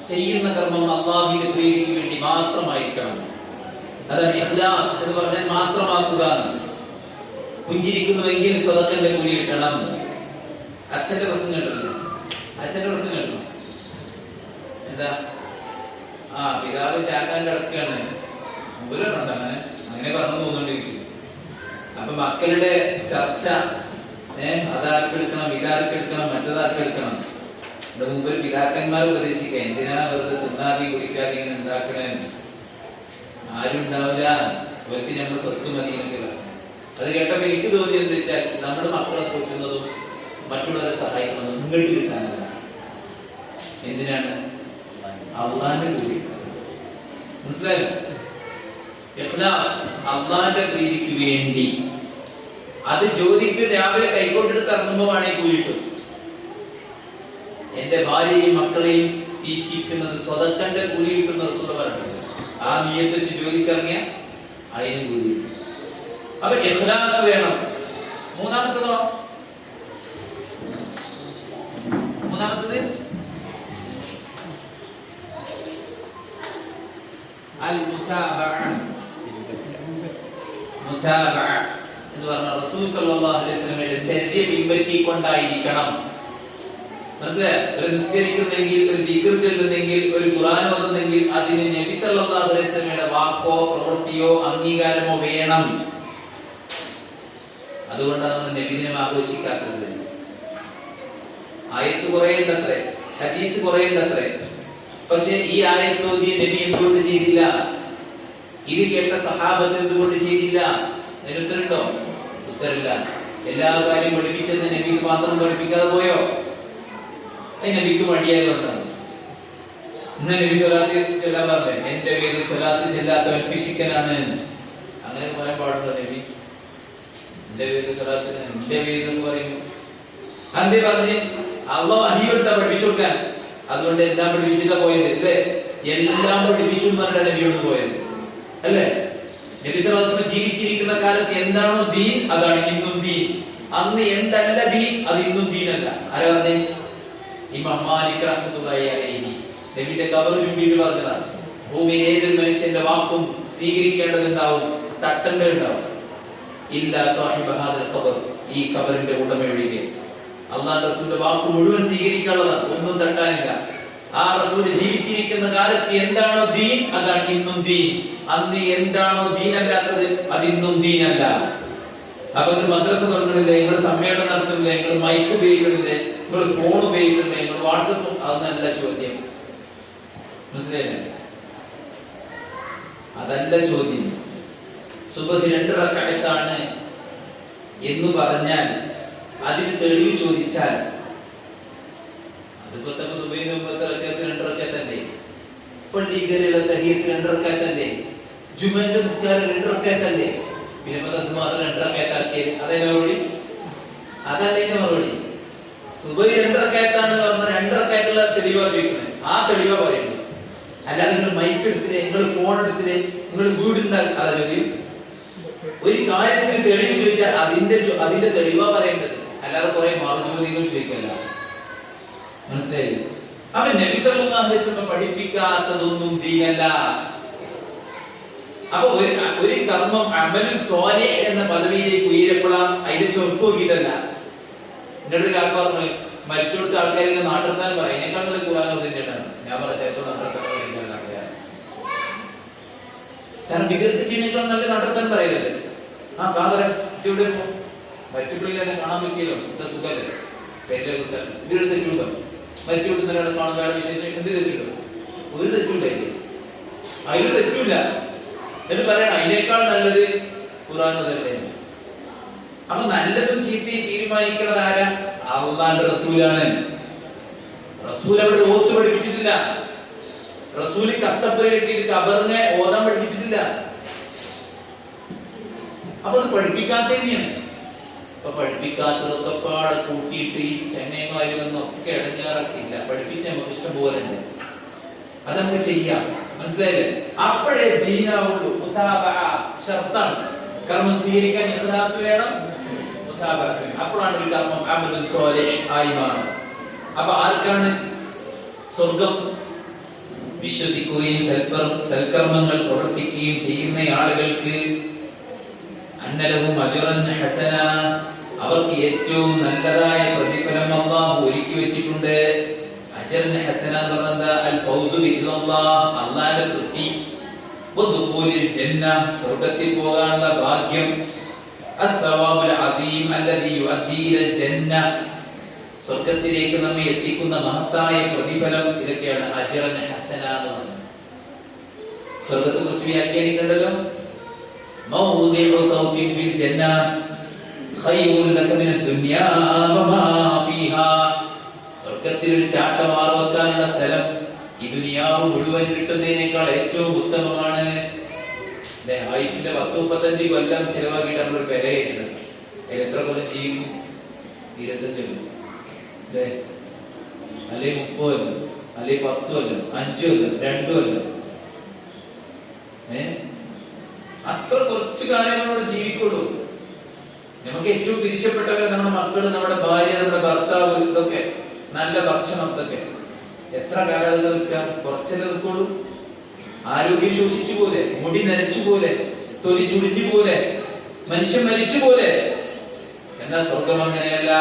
ചെയ്യുന്ന കർമ്മം അല്ലാഹുവിന്റെ പ്രീതിക്ക് വേണ്ടി മാത്രമായിരിക്കണം. അതാണ് ഇഖ്ലാസ് എന്ന് പറഞ്ഞാൽ മാത്രമാക്കുക. പുഞ്ചിരിക്കുന്നുവെങ്കിൽ സ്വതക്കന്റെ കൂലി കിട്ടണം. അച്ഛന്റെ പ്രസംഗം കേട്ടല്ലോ, എന്താ? പിതാവ് ചാക്കാൻ കിടക്കുകയാണ്, അങ്ങനെ പറഞ്ഞു തോന്നുകൊണ്ടിരിക്കും. അപ്പൊ മക്കളുടെ ചർച്ച, അതാർക്കെടുക്കണം, ഇതാർക്കെടുക്കണം, മറ്റതാർക്കെടുക്കണം. ഇവിടെ മുമ്പ് പിതാക്കന്മാർ ഉപദേശിക്കുക, എന്തിനാ വെറുതെ തിന്നാതി കുടിക്കാതെ ഇങ്ങനെ ഉണ്ടാക്കണേ, ആരും ഉണ്ടാവില്ല, അവർക്ക് ഞങ്ങൾ സ്വത്ത് മതിയെന്നൊക്കെ. അത് കേട്ടപ്പോ എനിക്ക് തോന്നിയത് എന്താ വെച്ചാൽ, നമ്മുടെ മക്കളെ കൊടുക്കുന്നതും മറ്റുള്ളവരെ സഹായിക്കുന്നതും ഇങ്ങോട്ട് കിട്ടാനല്ല. എന്തിനാണ്? അള്ളാന്റെ കൂലി. മനസ്സിലായോ? ഇഖ്ലാസ് അള്ളാന്റെ പ്രീതിക്ക് വേണ്ടി. അത് ജോലിക്ക് രാവിലെ കൈകൊണ്ടെടുത്ത് ഇറങ്ങുമ്പോഴാണ് ഈ കൂലി കിട്ടും. എന്റെ ഭാര്യയും മക്കളെയും തീറ്റിക്കുന്നത് സ്വതക്കന്റെ കൂലി കിട്ടുന്ന റസൂൽ പറഞ്ഞിട്ടുണ്ട്. ആ നിയ്യത്ത് വെച്ച് ജോലിക്ക് ഇറങ്ങിയ അതിന് കൂലി കിട്ടും. അപ്പൊ ഇഖ്ലാസ് വേണം. മൂന്നാമത്തത് എന്ന് പറഞ്ഞ റസൂൽ സല്ലല്ലാഹു അലൈഹി വസല്ലമയുടെ ചര്യ പിൻപറ്റിക്കൊണ്ടായിരിക്കണം. മനസ്സിലായോ? ഒരു നിസ്കരിക്കുന്നെങ്കിൽ, ഒരു ദിക്ർ ചൊല്ലുന്നെങ്കിൽ, ഒരു ഖുർആൻ ഓതുന്നെങ്കിൽ അതിന് നബി സല്ലല്ലാഹു അലൈഹി വസല്ലമയുടെ വാക്കോ പ്രവൃത്തിയോ അംഗീകാരമോ വേണം. അതുകൊണ്ടാണ് നമ്മൾ നബിദിനം ആഘോഷിക്കാത്തത്. ആയത്ത് കുറെ ഉണ്ടത്രേ, ഹദീസ് കുറെ ഉണ്ടത്രേ. പക്ഷെ ഈ ആയത്ത് ഓതിയ നബി എന്തുകൊണ്ട് ചെയ്തില്ല? ഇത് കേട്ട സഹാബത്ത് എന്തുകൊണ്ട് ചെയ്തില്ല? അതിന് ഉത്തരമുണ്ടോ? ഉത്തരമില്ല. എല്ലാ കാര്യം പഠിപ്പിച്ചെന്ന് നബിക്ക് മാത്രം പഠിപ്പിക്കാതെ പോയോ? അത് നബിക്ക് മടിയായതുകൊണ്ടാണ്. ഇന്ന് നബി സ്വലാത്ത് ചൊല്ലാൻ പറഞ്ഞേ, എന്റെ പേര് സ്വലാത്ത് ചെല്ലാത്തവൻ പിശുക്കനാണ്. അങ്ങനെ പറയാൻ പാടുണ്ടോ നബി? എന്റെ പേര് സ്വലാത്തിന് എന്റെ പേര് എന്ന് പറയുന്നു. അന്തേ പറഞ്ഞ് അള്ളാഹ് വഹി കൊടുത്താ പഠിപ്പിച്ചു കൊടുക്കാൻ. അതുകൊണ്ട് എല്ലാം പഠിപ്പിച്ചിട്ടാ പോയത് അല്ലേ? എല്ലാം പഠിപ്പിച്ചു എന്ന് പറഞ്ഞിട്ട് നബിയോട് പോയത് അല്ലേ? നബി സല്ലല്ലാഹു അലൈഹി വസല്ലം ജീവിച്ചിരിക്കുന്ന കാലത്ത് എന്താണോ ദീൻ അതാണ് ഇന്നും ദീൻ. അന്ന് എന്തല്ല ദീൻ അത് ഇന്നും ദീനല്ല. ആരാ പറഞ്ഞേ? ഇമാം മാലിക് റഹ്മത്തുള്ളാഹി അലൈഹി നബിയുടെ ഖബർ ചുംബിയിട്ട് പറഞ്ഞതാണ്, ഭൂമിയിൽ ഏതൊരു മനുഷ്യന്റെ വാക്കും സ്വീകരിക്കേണ്ടതുണ്ടാവും, തട്ടേണ്ടതുണ്ടാവും. ഇല്ല സാഹിബ ഹാദൽ ഖബർ, ഈ ഖബറിന്റെ ഉടമയൊഴികെ. അല്ലാഹുവിന്റെ റസൂലിന്റെ വാക്ക് മുഴുവൻ സ്വീകരിക്കാനുള്ളതാണ്, ഒന്നും തട്ടാനില്ല. ആ റസൂൽ ജീവിച്ചിരിക്കുന്ന കാലത്ത് എന്താണോ ദീൻ അതാണ് ഇന്നും ദീൻ. അന്ന് എന്താണോ ദീനല്ലാത്തത് അത് ഇന്നും ദീനല്ല. അപ്പൊ നിങ്ങൾ മദ്രസ തുടങ്ങുന്നില്ലേ, നിങ്ങൾ സമ്മേളനം നടത്തുന്നില്ലേ, നിങ്ങൾ മൈക്ക് ഉപയോഗിക്കുന്നില്ലേ, നിങ്ങൾ ഫോൺ ഉപയോഗിക്കുന്നില്ലേ, നിങ്ങൾ വാട്സപ്പ്, അതൊന്നല്ല ചോദ്യം. മനസ്സിലായില്ലേ? അതല്ല ചോദ്യം. സുബഹി 2 റക്അത്താണ് എന്ന് പറഞ്ഞാൽ അതിന് തെളിവ് ചോദിച്ചാൽ അതിപ്പോ സുബഹിന് മുമ്പത്തെ റക്അത്ത് 2 റക്അത്തല്ലേ, പള്ളികളിലെ തഹിയ്യത്ത് 2 റക്അത്തല്ലേ, ജുമുഅന്റെ നിസ്കാരം 2 റക്അത്തല്ലേ, പിന്നെ അത് മാത്രം 2 റക്അത്താക്കിയത് അതേ മറുപടി? അതല്ല ഇതിന്റെ മറുപടി. സുബഹി 2 റക്അത്താണ് പറഞ്ഞ 2 റക്അത്തുള്ള തെളിവാ ചോദിക്കുന്നത്, ആ തെളിവാ പറയുന്നത്. അല്ലാതെ നിങ്ങൾ മൈക്ക് എടുത്തില്ലേ, നിങ്ങൾ ഫോൺ എടുത്തില്ലേ, നിങ്ങൾ വീടുണ്ടാക്കി, അതാ ചോദ്യം. ഒരു കാര്യത്തിന് തെളിവ് ചോദിച്ചാൽ അതിന്റെ തെളിവാ പറയേണ്ടത്, അല്ലാതെ കുറെ മറുചോദ്യങ്ങൾ ചോദിക്കല്ല. മനസ്സിലായി? അവൻ നബി സല്ലല്ലാഹു അലൈഹി വസല്ലം പഠിപ്പിക്കാത്തതൊന്നും ദീനല്ല. അപ്പൊ ഒരു കർമ്മം അമലുൻ സ്വാലിഹ് എന്ന പദവിയിലേക്ക് ഉയരപ്പെടാൻ അതിന്റെ ചൊർക്ക് നോക്കിയിട്ടല്ല. എന്നോട് കാക്ക പറഞ്ഞു, മരിച്ചോടുത്ത ആൾക്കാരെ നാട്ടിർത്താൻ പറയാം, അതിനേക്കാൾ നല്ല ഖുർആൻ ഓതിട്ടാണ്. ഞാൻ പറഞ്ഞ ചിലപ്പോൾ നാട്ടിർത്താൻ കാരണം വിഗ്രഹത്തെ ചെയ്യുന്നേക്കാൾ നല്ല നടത്താൻ പറയലല്ലേ. ആ കാതര ഇവിടെ മരിച്ചുപിള്ളിൽ തന്നെ കാണാൻ പറ്റിയല്ലോ, എന്താ സുഖല്ലേ, പേരിലെ ഇവരുടെ തെറ്റുണ്ടോ? മരിച്ചു വിടുന്ന ഒരാളെ കാണുന്ന ഒരാളെ വിശേഷം എന്ത് തെറ്റുണ്ടോ? ഒരു തെറ്റുണ്ടായില്ലേ? അതിന് തെറ്റില്ല എന്ന് പറയണം. അതിനേക്കാൾ നല്ലത് ഖുർആൻ തന്നെ. അപ്പൊ നല്ലതും ചീത്തയും തീരുമാനിക്കുന്നത് ആരാ? അല്ലാഹുവിന്റെ റസൂലാണ്. റസൂൽ അവിടെ ഓത്ത് പഠിപ്പിച്ചിട്ടില്ല. റസൂല് കത്തപ്പുര കെട്ടിയിട്ട് ഖബറിനെ ഓതാൻ പഠിപ്പിച്ചിട്ടില്ല. അപ്പൊ അത് പഠിപ്പിക്കാത്ത തന്നെയാണ്. അപ്പൊ പഠിപ്പിക്കാത്തതൊക്കെ പാടെ കൂട്ടിയിട്ട് ഈ ചെന്നൈമാരിൽ നിന്നൊക്കെ ഇടഞ്ഞാറക്കില്ല. പഠിപ്പിച്ച നമുക്ക് ഇഷ്ടം പോലെ ഉണ്ട്, അത് നമുക്ക് ചെയ്യാം. മനസ്സിലായില്ലേ? അപ്പോഴേ ദീനാവുള്ളൂ. ഷർത്താണ്. കർമ്മം സ്വീകരിക്കാൻ ഇഖ്ലാസ് വേണം, അപ്പോഴാണ് ഒരു കർമ്മം അമലുൻ സ്വാലിഹ് ആയി മാറും. അപ്പൊ ആർക്കാണ് സ്വർഗം? വിശ്വസിക്കുകയും സൽക്കർമ്മങ്ങൾ പ്രവർത്തിക്കുകയും ചെയ്യുന്ന ആളുകൾക്ക് അന്നലഹും അജ്റൻ ഹസന, അവർക്ക് ഏറ്റവും നല്ലതായ പ്രതിഫലം അല്ലാഹു ഒരുക്കി വെച്ചിട്ടുണ്ട്. അജ്റൻ ഹസന എന്ന് പറഞ്ഞാൽ അൽ ഫൗസു ബില്ലാഹ്, അല്ലാഹുവിന്റെ തൃപ്തി, വദുഖൂലിൽ ജന്ന, സ്വർഗ്ഗത്തിൽ പോകാനുള്ള ഭാഗ്യം, അസ്സവാബുൽ അദീം അല്ലദീ യുഅദ്ദീ ഇലൽ ജന്ന, സ്വർഗ്ഗത്തിലേക്ക് നമ്മെ എത്തിക്കുന്ന മഹത്തായ പ്രതിഫലം. ഇതൊക്കെയാണ് അജ്റൻ ഹസന എന്ന് പറയുന്നത്. സ്വർഗ്ഗത്തെ കുറിച്ച് വ്യാഖ്യാനിക്കണ്ടല്ലോ, മൗദിഉ സൗതിൻ ഫിൽ ജന്ന ഖൈറുൻ ലക മിനദ് ദുനിയാ വമാ ഫീഹാ, സ്വർഗ്ഗത്തിൽ ഒരു ചാട്ടവാറ് വെക്കാനുള്ള സ്ഥലം ഈ ദുനിയാവ് മുഴുവൻ കിട്ടുന്നതിനേക്കാൾ ഏറ്റവും ഉത്തമമാണ്. ആയുസിന്റെ 10-35 കൊല്ലം ചിലവാക്കിയിട്ട് നമ്മളൊരു പെര കയറ്റുന്നത്. എത്ര കൊല്ലം ജീവിക്കും? 25 കൊല്ലം അല്ലേ? അല്ലെങ്കിൽ 30 കൊല്ലം, അല്ലെങ്കിൽ 10 കൊല്ലം, 5 കൊല്ലം, 2 കൊല്ലം. അത്ര കുറച്ച് കാലങ്ങളോട് ജീവിക്കുള്ളൂ. നമുക്ക് ഏറ്റവും പിരിച്ചപ്പെട്ടവർ നമ്മുടെ മക്കള്, നമ്മുടെ ഭാര്യ, നമ്മുടെ ഭർത്താവ്, ഇതൊക്കെ നല്ല ഭക്ഷണം, ഇതൊക്കെ എത്ര കാലം നിൽക്കാൻ? കുറച്ചല്ലേ നിൽക്കുള്ളൂ. ആരോഗ്യം ശോഷിച്ചു പോലെ, മുടി നരച്ചു പോലെ, തൊലി ചുടിഞ്ഞു പോലെ, മനുഷ്യൻ മരിച്ചു പോലെ. എന്നാൽ സ്വർഗം അങ്ങനെയല്ല.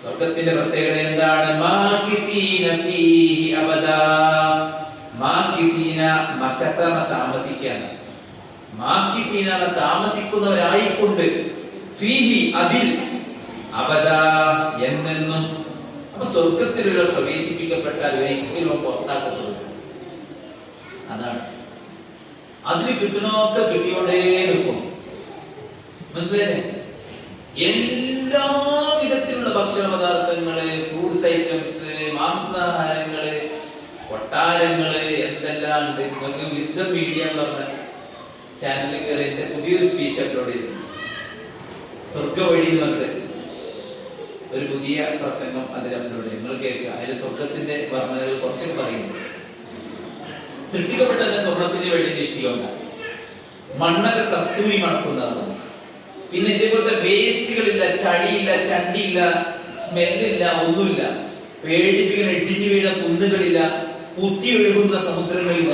സ്വർഗ്ഗത്തിന്റെ പ്രത്യേകത എന്താണ്? മാകിഫീന ഫീഹി അബദാ. മാകിഫീന മക്കത്തമ താമസിക്കാൻ, മാകിഫീന താമസിക്കുന്നവരായിക്കൊണ്ട്, ഫീഹി അതിൽ, അബദാ എന്നെന്നും. അപ്പൊ സ്വർഗത്തിലുള്ള പ്രവേശിപ്പിക്കപ്പെട്ടാൽ ഒരിക്കലും പുറത്താക്കപ്പെടും. അതാണ് അതിന് കിട്ടണമൊക്കെ കിട്ടിയോണ്ടേ നിൽക്കും. മനസ്സിലായില്ലേ? എല്ലാ വിധത്തിലുള്ള ഭക്ഷണ പദാർത്ഥങ്ങള്, ഫ്രൂട്ട്സ് ഐറ്റംസ്, മാംസാഹാരങ്ങള്, കൊട്ടാരങ്ങള്, എന്തെല്ലാം ഉണ്ട്. നിങ്ങൾക്ക് വിസ്ഡം മീഡിയ എന്ന് പറഞ്ഞ ചാനലിൽ കയറി എന്റെ പുതിയൊരു സ്പീച്ച് അപ്ലോഡ് ചെയ്തു. സ്വർഗ വഴി എന്നുള്ളത് ഒരു പുതിയ പ്രസംഗം അതിൽ അപ്ലോഡ് ചെയ്യും. നിങ്ങൾ കേൾക്കുക. അതിൽ സ്വർഗത്തിന്റെ വർണ്ണനകൾ കുറച്ചൊക്കെ പറയുന്നു. സൃഷ്ടിക്കപ്പെട്ട സ്വർണത്തിന്റെ വെള്ളിന്റെ ഇഷ്ടികണ്ട, മണ്ണൊക്കെ കസ്തൂരി മണക്കുന്നതാണ്. പിന്നെ ഇതേപോലത്തെ വേസ്റ്റുകളില്ല, ചളിയില്ല, ചണ്ടിയില്ല, സ്മെല്ലില്ല, ഒന്നുമില്ല. പേടിപ്പിക്കുന്ന ഇടിഞ്ഞു വീണ കുന്നുകളില്ല, കുത്തി ഒഴുകുന്ന സമുദ്രങ്ങളില്ല.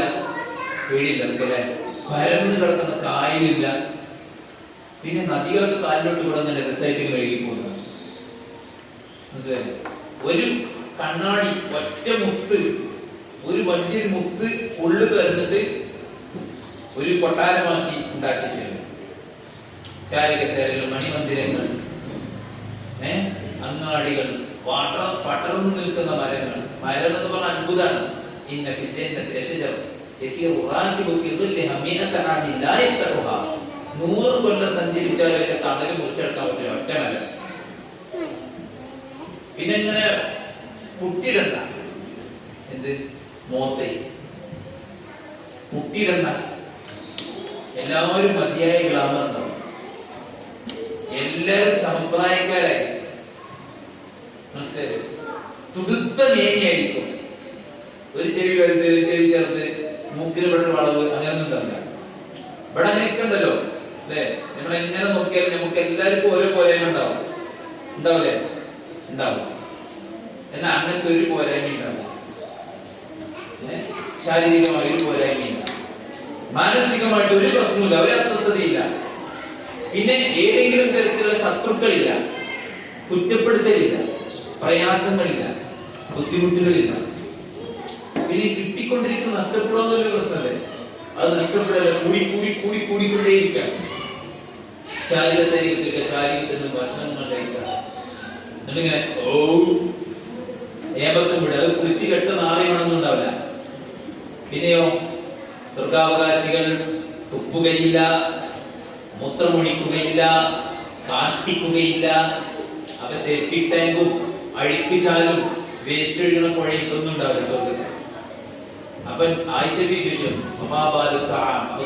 പേടിയില്ല അല്ലേ? പരന്ന് കിടക്കുന്ന കായലില്ല. പിന്നെ നദികൾക്ക് കാലിലോട്ട് കൂടെ നല്ല രസമായിട്ട് കഴുകിപ്പോകുന്നു. മനസ്സിലായി? ഒരു കണ്ണാടി ഒറ്റ മുത്ത്, ഒരു വലിയൊരു മുത്ത് ഉള്ളു തുറന്നിട്ട് ഒരു കൊട്ടാരമാക്കി ഉണ്ടാക്കി ചെയ്യും. ചാരികസേരകൾ, മണിമന്ദിരങ്ങൾ, അങ്ങാടികൾ, പടർന്നു നിൽക്കുന്ന മരങ്ങൾ. മരം എന്ന് പറഞ്ഞ അത്ഭുതമാണ്. ഇന്ന ഫിൽ ജന്നത്തി ലശജറ യസീറു റാകിബു ഫി ളില്ലിഹാ മിഅത ആമിൻ ലാ യഖ്തറുഹാ. 100 കൊല്ലം സഞ്ചരിച്ചാലും അതിന്റെ തണല് മുറിച്ചെടുക്കാൻ പറ്റില്ല, ഒറ്റ മരം. പിന്നെ ഇങ്ങനെ കുട്ടിയിടണ്ട, എന്ത് മോത്തൈ കുട്ടിയിടണ്ട. എല്ലാവരും മതിയായ ഗ്ലാമർ ഉണ്ടാവും, എല്ലാവരും സമപ്രായക്കാരായി. മനസ്സിലായോ? തുടുത്ത മേനിയായിരിക്കും. ഒരു ചെവി വലുത്, ഒരു ചെവി ചെറുത്, മൂക്കിന് ഇവിടെ ഒരു വളവ്, അങ്ങനെയൊന്നും ഉണ്ടാവില്ല. ഇവിടെ അങ്ങനെയൊക്കെ ഉണ്ടല്ലോ അല്ലെ? നമ്മൾ എങ്ങനെ നോക്കിയാലും നമുക്ക് എല്ലാവർക്കും ഓരോ പോരായ്മ ഉണ്ടാവും. ഉണ്ടാവില്ലേ? ഉണ്ടാവും. എന്നാൽ അങ്ങനത്തെ ഒരു പോരായ്മ ഉണ്ടാവില്ല. ശാരീരികമായി ഒരു പോരായ്മയില്ല, മാനസികമായിട്ട് ഒരു പ്രശ്നമില്ല, ഒരു അസ്വസ്ഥതയില്ല. പിന്നെ ഏതെങ്കിലും തരത്തിലുള്ള ശത്രുക്കളില്ല, കുറ്റപ്പെടുത്തലില്ല, പ്രയാസങ്ങളില്ല, ബുദ്ധിമുട്ടുകളില്ല. പിന്നെ കിട്ടിക്കൊണ്ടിരിക്കുന്ന നഷ്ടപ്പെടുന്നൊരു പ്രശ്നമല്ലേ? അത് നഷ്ടപ്പെടല കൂടി കൂടി കൂടി കൂടിക്കൊണ്ടേയിരിക്കുകയാണ്. ശരീരത്തിൽ ഭക്ഷണങ്ങൾ കഴിക്കുക, എന്നിട്ടിങ്ങനെ ഓ ഏപക്കം വിടുക. അത് കുറിച്ച് കെട്ട് നാറിയണമെന്നുണ്ടാവില്ല. പിന്നെയോ സ്വർഗാവകാശികൾ തുപ്പുകയില്ല, മൂത്രമൊഴിക്കുകയില്ല, കാഷ്ടിക്കുകയില്ല. അപ്പൊ സെപ്റ്റിക് ടാങ്കും അഴുക്ക് ചാലും വേസ്റ്റ് ഒഴുകണ പുഴയിൽ ഒന്നും ഉണ്ടാവില്ല സ്വർഗത്തിൽ. അപ്പൊ ആയിഷബി ചോദിച്ചു, അപ്പൊ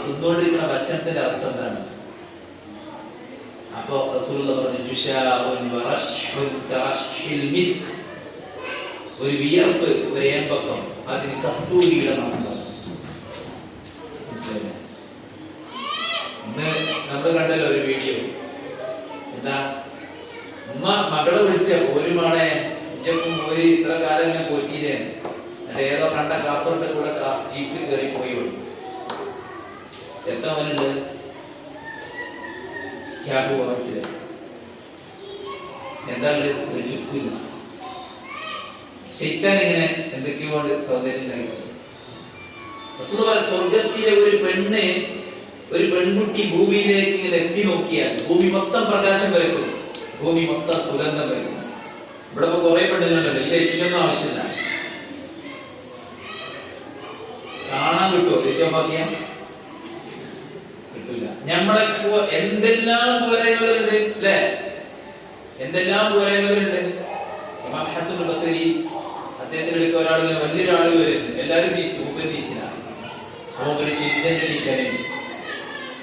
തിന്നുകൊണ്ടിരിക്കുന്ന ഭക്ഷണത്തിന്റെ അർത്ഥം എന്താണ്? അപ്പൊ റസൂലുള്ളാഹി പറഞ്ഞു, ഒരു വിയർപ്പ്, ഒരു ഏമ്പക്കം, അതിന് കസ്തൂരിയുടെ മണം. മനസ്സിലായില്ലേ? ഇന്ന് നമ്മൾ കണ്ടല്ലോ ഒരു വീഡിയോ. എന്താ ഉമ്മ മകളെ വിളിച്ച ഒരു മകളെ ഒരു ഇത്ര കാലം ഞാൻ പോറ്റിയില്ലേ, എന്നിട്ട് ഏതോ കണ്ട കാപ്പറിന്റെ കൂടെ ജീപ്പിൽ കയറി പോയി. എത്ര അവനുണ്ട് ക്യാബ് വാങ്ങിച്ചത്? എന്താണ്? ഒരു ചുക്കില്ല. ശൈത്താൻ ഇങ്ങനെ എന്തൊക്കെയോ സൗന്ദര്യം കഴിച്ചു. സ്വർഗത്തിലെ ഒരു പെണ്ണ്, ഒരു പെൺകുട്ടി ഭൂമിയിലേക്ക് ഇങ്ങനെ എത്തി നോക്കിയാൽ ഭൂമി മൊത്തം പ്രകാശം വരക്കും, ഭൂമി മൊത്തം സുഗന്ധം വരക്കും. ഇവിടെ ഇപ്പൊ കുറെ പെണ്ണുങ്ങളുണ്ടല്ലോ, ഇത് എത്തിക്കൊന്നും ആവശ്യമില്ല. കാണാൻ കിട്ടുമോ? ഏറ്റവും ഭാഗ്യം കിട്ടില്ല. നമ്മളെ എന്തെല്ലാം പോരായ്മകളുണ്ട് അല്ലെ? എന്തെല്ലാം പോരായ്മകളുണ്ട്. ഇമാം ഹസൻ ബസരി അദ്ദേഹത്തിന്റെ അടുക്ക ഒരാൾ വലിയൊരാൾ വരുന്നു. എല്ലാവരും നീച്ചു, മൂപ്പര് നീച്ചിനാണ്.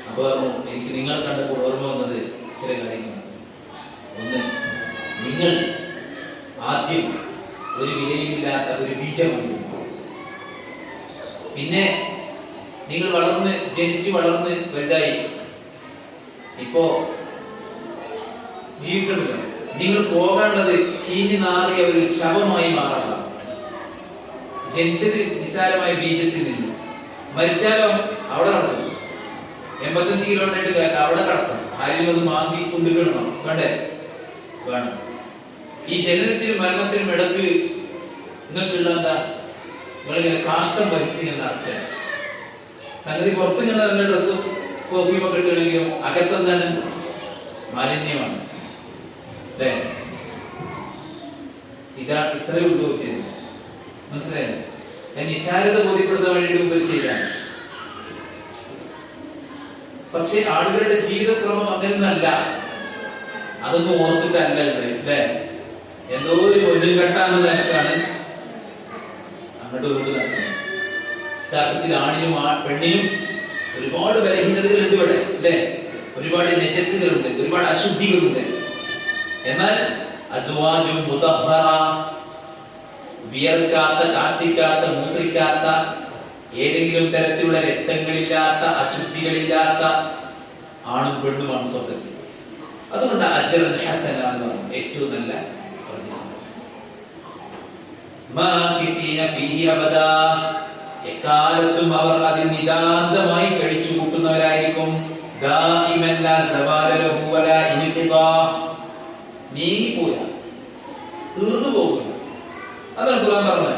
അപ്പൊ എനിക്ക് നിങ്ങൾ കണ്ടപ്പോൾ ഓർമ്മ വന്നത് ചില കാര്യങ്ങളാണ്. ഒന്ന്, നിങ്ങൾ ആദ്യം ഒരു വിലയില്ലാത്ത ഒരു ബീജമായിരുന്നു. പിന്നെ നിങ്ങൾ വളർന്ന് ജനിച്ച് വളർന്ന് വലുതായി ഇപ്പോ ജീവിതമില്ല. നിങ്ങൾ പോകേണ്ടത് ചീഞ്ഞു നാറിയ ഒരു ശവമായി മാറാണ്. ജനിച്ചത് നിസ്സാരമായ ബീജത്തിൽ നിന്ന്, മരിച്ചാലോ അവിടെ കിടക്കും. 85 കിലോ ഉണ്ടായിട്ട് അവിടെ കിടക്കണം. ആരും അത് മാന്തി കൊണ്ടുകിടണം, വേണ്ടേ? വേണം. ഈ ജനനത്തിനും മരണത്തിനും ഇടക്ക് നിങ്ങൾക്കുള്ള എന്താ, നിങ്ങളിങ്ങനെ കാഷ്ടം ഭരിച്ചിങ്ങനെ നടക്കുക. സംഗതി പുറത്ത് ഇങ്ങനെ നല്ല ഡ്രസ്സും പെർഫ്യൂം ഒക്കെ ഇട്ടുകയാണെങ്കിലും അകത്തെന്താണ്? മാലിന്യമാണ്. അല്ലേ? ഇത്രയേ ഉള്ളൂ ചെയ്തു. മനസ്സിലായില്ലേ? ഞാൻ നിസ്സാരത ബോധ്യപ്പെടുത്താൻ വേണ്ടി മുമ്പ് ചെയ്താണ്. പക്ഷെ ആളുകളുടെ ജീവിതക്രമം അങ്ങനെയൊന്നല്ല. അതൊന്നും ഓർത്തിട്ടല്ല ഇവിടെ. അല്ലേ? എന്തോ ഒരു ഒന്നും കെട്ടാന്ന് നിലക്കാണ് അങ്ങോട്ട് കൊണ്ട് നടക്കുന്നത്. യഥാർത്ഥത്തിൽ ആണിനും പെണ്ണിനും ഒരുപാട് ബലഹീനതകളുണ്ട് ഇവിടെ. അല്ലേ? ഒരുപാട് നെജസ്സുകളുണ്ട്, ഒരുപാട് അശുദ്ധികളുണ്ട്. എന്നാൽ അസ്വാജും മുതഹ്ഹറ, വിയർക്കാത്ത, കാഷ്ടിക്കാത്ത, മൂത്രിക്കാത്ത, ഏതെങ്കിലും തരത്തിലുള്ള രക്തങ്ങളില്ലാത്ത, അശുദ്ധികളില്ലാത്ത ആണും പെണ്ണുമാണ് സ്വർഗ്ഗത്തിൽ. അതുകൊണ്ട് അജ്റൻ ഹസന എന്ന് പറഞ്ഞു, ഏറ്റവും നല്ല എക്കാലത്തും അവർ അതിൽ നിതാന്തമായി കഴിച്ചു കൂട്ടുന്നവരായിരിക്കും. നീങ്ങിപ്പോല, തീർന്നു പോകില്ല. അതാണ് ഖുർആൻ പറഞ്ഞത്.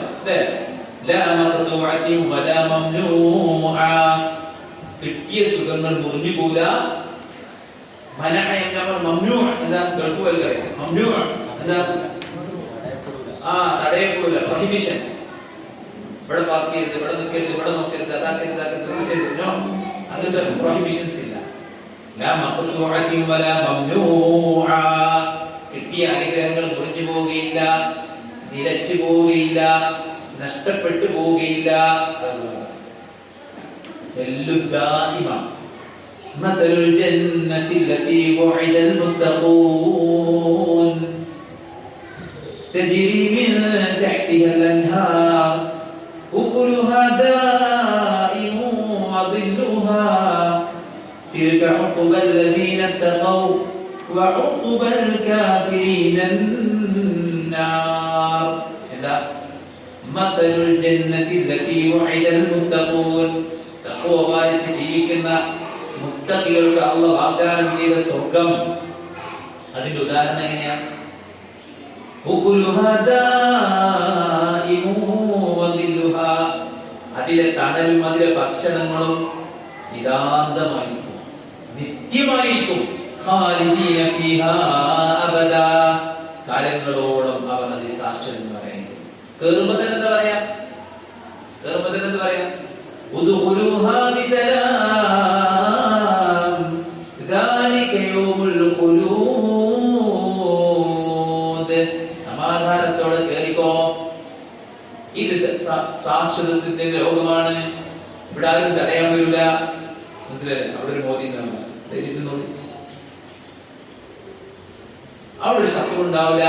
കിട്ടിയ സുഖങ്ങൾ മുറിഞ്ഞു പോല. തടയപ്പെടില്ല. പ്രൊഹിബിഷൻ. ഇവിടെ പാർക്ക് ചെയ്യരുത്, ഇവിടെ നിൽക്കരുത്, ഇവിടെ നോക്കരുത്, അതാക്കരുത്, അങ്ങനത്തെ പ്രൊഹിബിഷൻസ് ഇല്ല. കിട്ടിയ അനുഗ്രഹങ്ങൾ മുറിഞ്ഞു പോവുകയില്ല, നിലച്ചു പോവുകയില്ല, നഷ്ടപ്പെട്ടു പോവുകയില്ല. مثل الجنة التي وعد المتقون تجري من تحتها الأنهار أكلها دائم وظلها تلك عقبى الذين اتقوا وعقبى الكافرين النار. مثل الجنة التي وعد المتقون തഖ്വ പാലിച്ച് ജീവിക്കുന്ന മുത്തഖികൾക്ക് അല്ലാഹു വാഗ്ദാനം ചെയ്ത സ്വർഗ്ഗം. അതിന്റെ ഉദാഹരണം എങ്ങനെയാ? അതിലെ തണലും അതിലെ ഭക്ഷണങ്ങളും നിതാന്തമായിരിക്കും, നിത്യമായിരിക്കും. കാലങ്ങളോളം അവർ അതിൽ സാക്ഷ്യം പറയുന്നത്. കേറുമ്പോ തന്നെ എന്താ പറയാ? ادخلوها بسلام ذلك يوم الخلود. സമാധാനത്തോടെ കേറിക്കോ. ഇത് ശാശ്വതത്തിന്റെ ലോകമാണ്. ഇവിടെ ആരും തടയാൻ വരില്ല. മനസ്സിലായില്ലേ? അവിടെ ഒരു മോദി അവിടെ ശത്രു ഉണ്ടാവില്ല,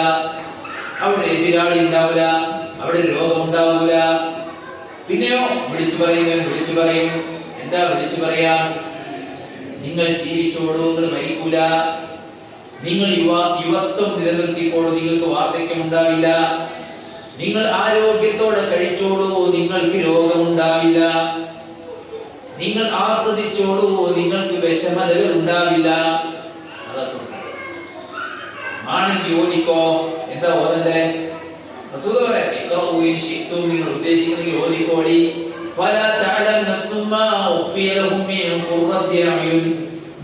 അവിടെ എതിരാളി ഉണ്ടാവില്ല, അവിടെ രോഗം ഉണ്ടാവില്ല. പിന്നെയോ വിളിച്ചു പറയും. എന്താ വിളിച്ചു പറയാ? നിങ്ങൾ ജീവിച്ചോളൂ, നിങ്ങൾ മരിക്കൂല. നിങ്ങൾ യുവത്വം നിലനിർത്തിക്കോളൂ, നിങ്ങൾക്ക് വാർദ്ധക്യം ഉണ്ടാവില്ല. നിങ്ങൾ ആരോഗ്യത്തോടെ കഴിച്ചോളൂ, നിങ്ങൾക്ക് രോഗമുണ്ടാവില്ല. നിങ്ങൾ ആസ്വദിച്ചോളൂ, നിങ്ങൾക്ക് വിഷമതകൾ ഉണ്ടാവില്ല. അതാ സ്വർഗ്ഗം. ആണെങ്കിൽ ഓദിക്കോ. എന്താ ഓതണ്ടേ? റസൂൽ പറയാ, നിങ്ങൾ ഉദ്ദേശിക്കുന്നെങ്കിൽ ഓതിക്കോടി. فلا تعلم نفس ما أخفي لهم من قرة أعين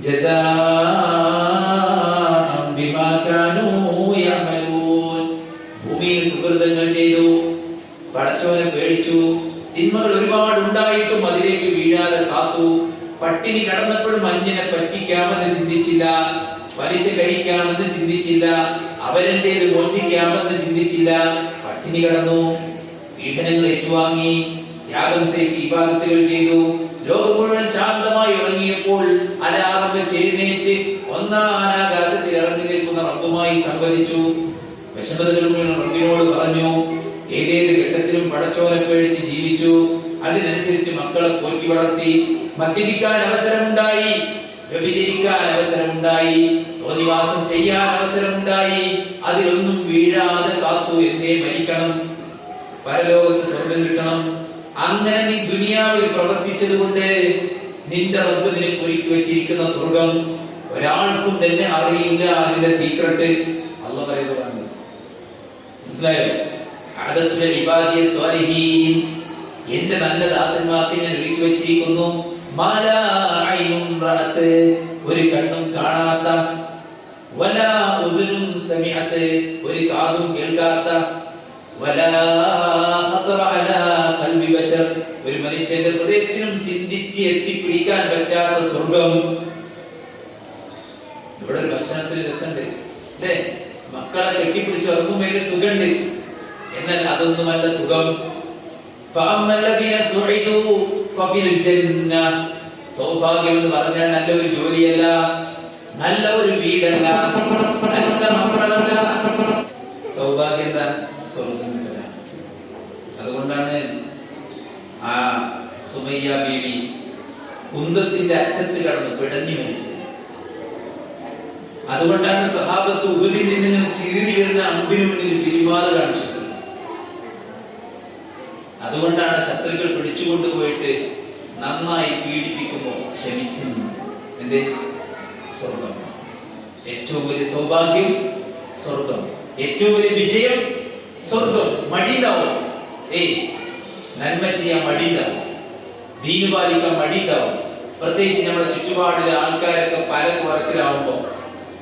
جزاء بما كانوا يعملون. ഭൂമിയിൽ സുകൃതങ്ങൾ ചെയ്തു, പടച്ചവനെ പേടിച്ചു, തിന്മകൾ ഒരുപാട് ഉണ്ടായിട്ടും അതിലേക്ക് വീഴാതെ കാത്തു. പട്ടിണി കടന്നപ്പോഴും മഞ്ഞിനെ പറ്റിക്കാമെന്ന് ചിന്തിച്ചില്ല, പലിശ കഴിക്കാമെന്ന് ചിന്തിച്ചില്ല, അവരെന്റേത് മോഷ്ടിക്കാമെന്ന് ചിന്തിച്ചില്ല. പട്ടിണി കടന്നു, പീഡനങ്ങൾ ഏറ്റുവാങ്ങി, ത്യാഗം സഹിച്ച് ഇബാദത്തുകൾ ചെയ്തു. ലോകം മുഴുവൻ ശാന്തമായി ഉറങ്ങിയപ്പോൾ അലാറം വെച്ച് എഴുന്നേറ്റ് ഒന്നാനാകാശത്തിൽ ഇറങ്ങി നിൽക്കുന്ന റബ്ബുമായി സംവദിച്ചു. വിഷമതകൾ മുഴുവൻ റബ്ബിനോട് പറഞ്ഞു. ഏതേത് ഘട്ടത്തിലും പടച്ചോനെ പേടിച്ച് ജീവിച്ചു. അതിനനുസരിച്ച് മക്കളെ പോറ്റി വളർത്തി. മദ്യപിക്കാൻ അവസരമുണ്ടായി, വ്യഭിചരിക്കാൻ അവസരമുണ്ടായി, തോന്നിവാസം ചെയ്യാൻ അവസരമുണ്ടായി. അതിലൊന്നും വീഴാതെ കാത്തു. എന്തേ മരിക്കണം, പരലോകത്ത് സ്വർഗം കിട്ടണം. അങ്ങനെ നീ ദുനിയാവിൽ പ്രവർത്തിച്ചത് കൊണ്ട് നിന്റെ റബ്ബ് നിനക്ക് ഒരുക്കി വെച്ചിരിക്കുന്ന സ്വർഗം ഒരാൾക്കും തന്നെ അറിയില്ല. അതിന്റെ സീക്രട്ട് അല്ലാഹു പറയുകയാണ്. മനസ്സിലായോ? അഅദത്തു ലിഇബാദിയ സ്വാലിഹീൻ, എന്റെ നല്ല ദാസന്മാർക്ക് ഞാൻ ഒരുക്കി വെച്ചിരിക്കുന്നു മാലാ ഐനുൻ റഅത്, ഒരു കണ്ണും കാണാത്ത, വലാ ഉദുനും സമിഅത്, ഒരു കാതും കേൾക്കാത്ത, വലാ ഖതറ അലാ ഖൽബി ബശർ, ഒരു മനുഷ്യന്റെ ഹൃദയത്തിനും ചിന്തിച്ച് എത്തിപ്പിടിക്കാൻ പറ്റാത്ത സ്വർഗം. ഇവിടെ ഒരു ഭക്ഷണത്തിന് രസമുണ്ട് അല്ലേ? മക്കളെ കെട്ടിപ്പിടിച്ച് ഉറങ്ങുമ്പോൾ സുഖമുണ്ട്. എന്നാൽ അതൊന്നുമല്ല സുഖം. സൗഭാഗ്യം എന്ന് പറഞ്ഞാൽ നല്ലൊരു ജോലിയല്ല, നല്ല ഒരു വീടല്ല, നല്ല മക്കളല്ല. സൗഭാഗ്യം എന്താ? സ്വർഗം. അതുകൊണ്ടാണ് ആ സുമയ്യ ബീവി കുന്തത്തിന്റെ അറ്റത്ത് കടന്ന് പിടഞ്ഞു മരിച്ചത്. അതുകൊണ്ടാണ് സഹാബത്ത് ഉഹദിൽ നിന്ന് ചീറി വരുന്ന അമ്പിനു മുന്നിൽ പിരിമാറ് കാണിച്ചത്. അതുകൊണ്ടാണ് ശത്രുക്കൾ പിടിച്ചുകൊണ്ടുപോയിട്ട് നന്നായി പീഡിപ്പിക്കുമ്പോൾ ക്ഷമിച്ചു. എന്റെ സ്വർഗം. ഏറ്റവും വലിയ സൗഭാഗ്യം സ്വർഗം, ഏറ്റവും വലിയ വിജയം സ്വർഗം. മടിയുണ്ടാവും, നന്മ ചെയ്യാൻ മടിയുണ്ടാവും, ദീന് പാലിക്കാൻ മടിയുണ്ടാവും. പ്രത്യേകിച്ച് നമ്മുടെ ചുറ്റുപാടിലെ ആൾക്കാരൊക്കെ പല കുറത്തിലാവുമ്പോ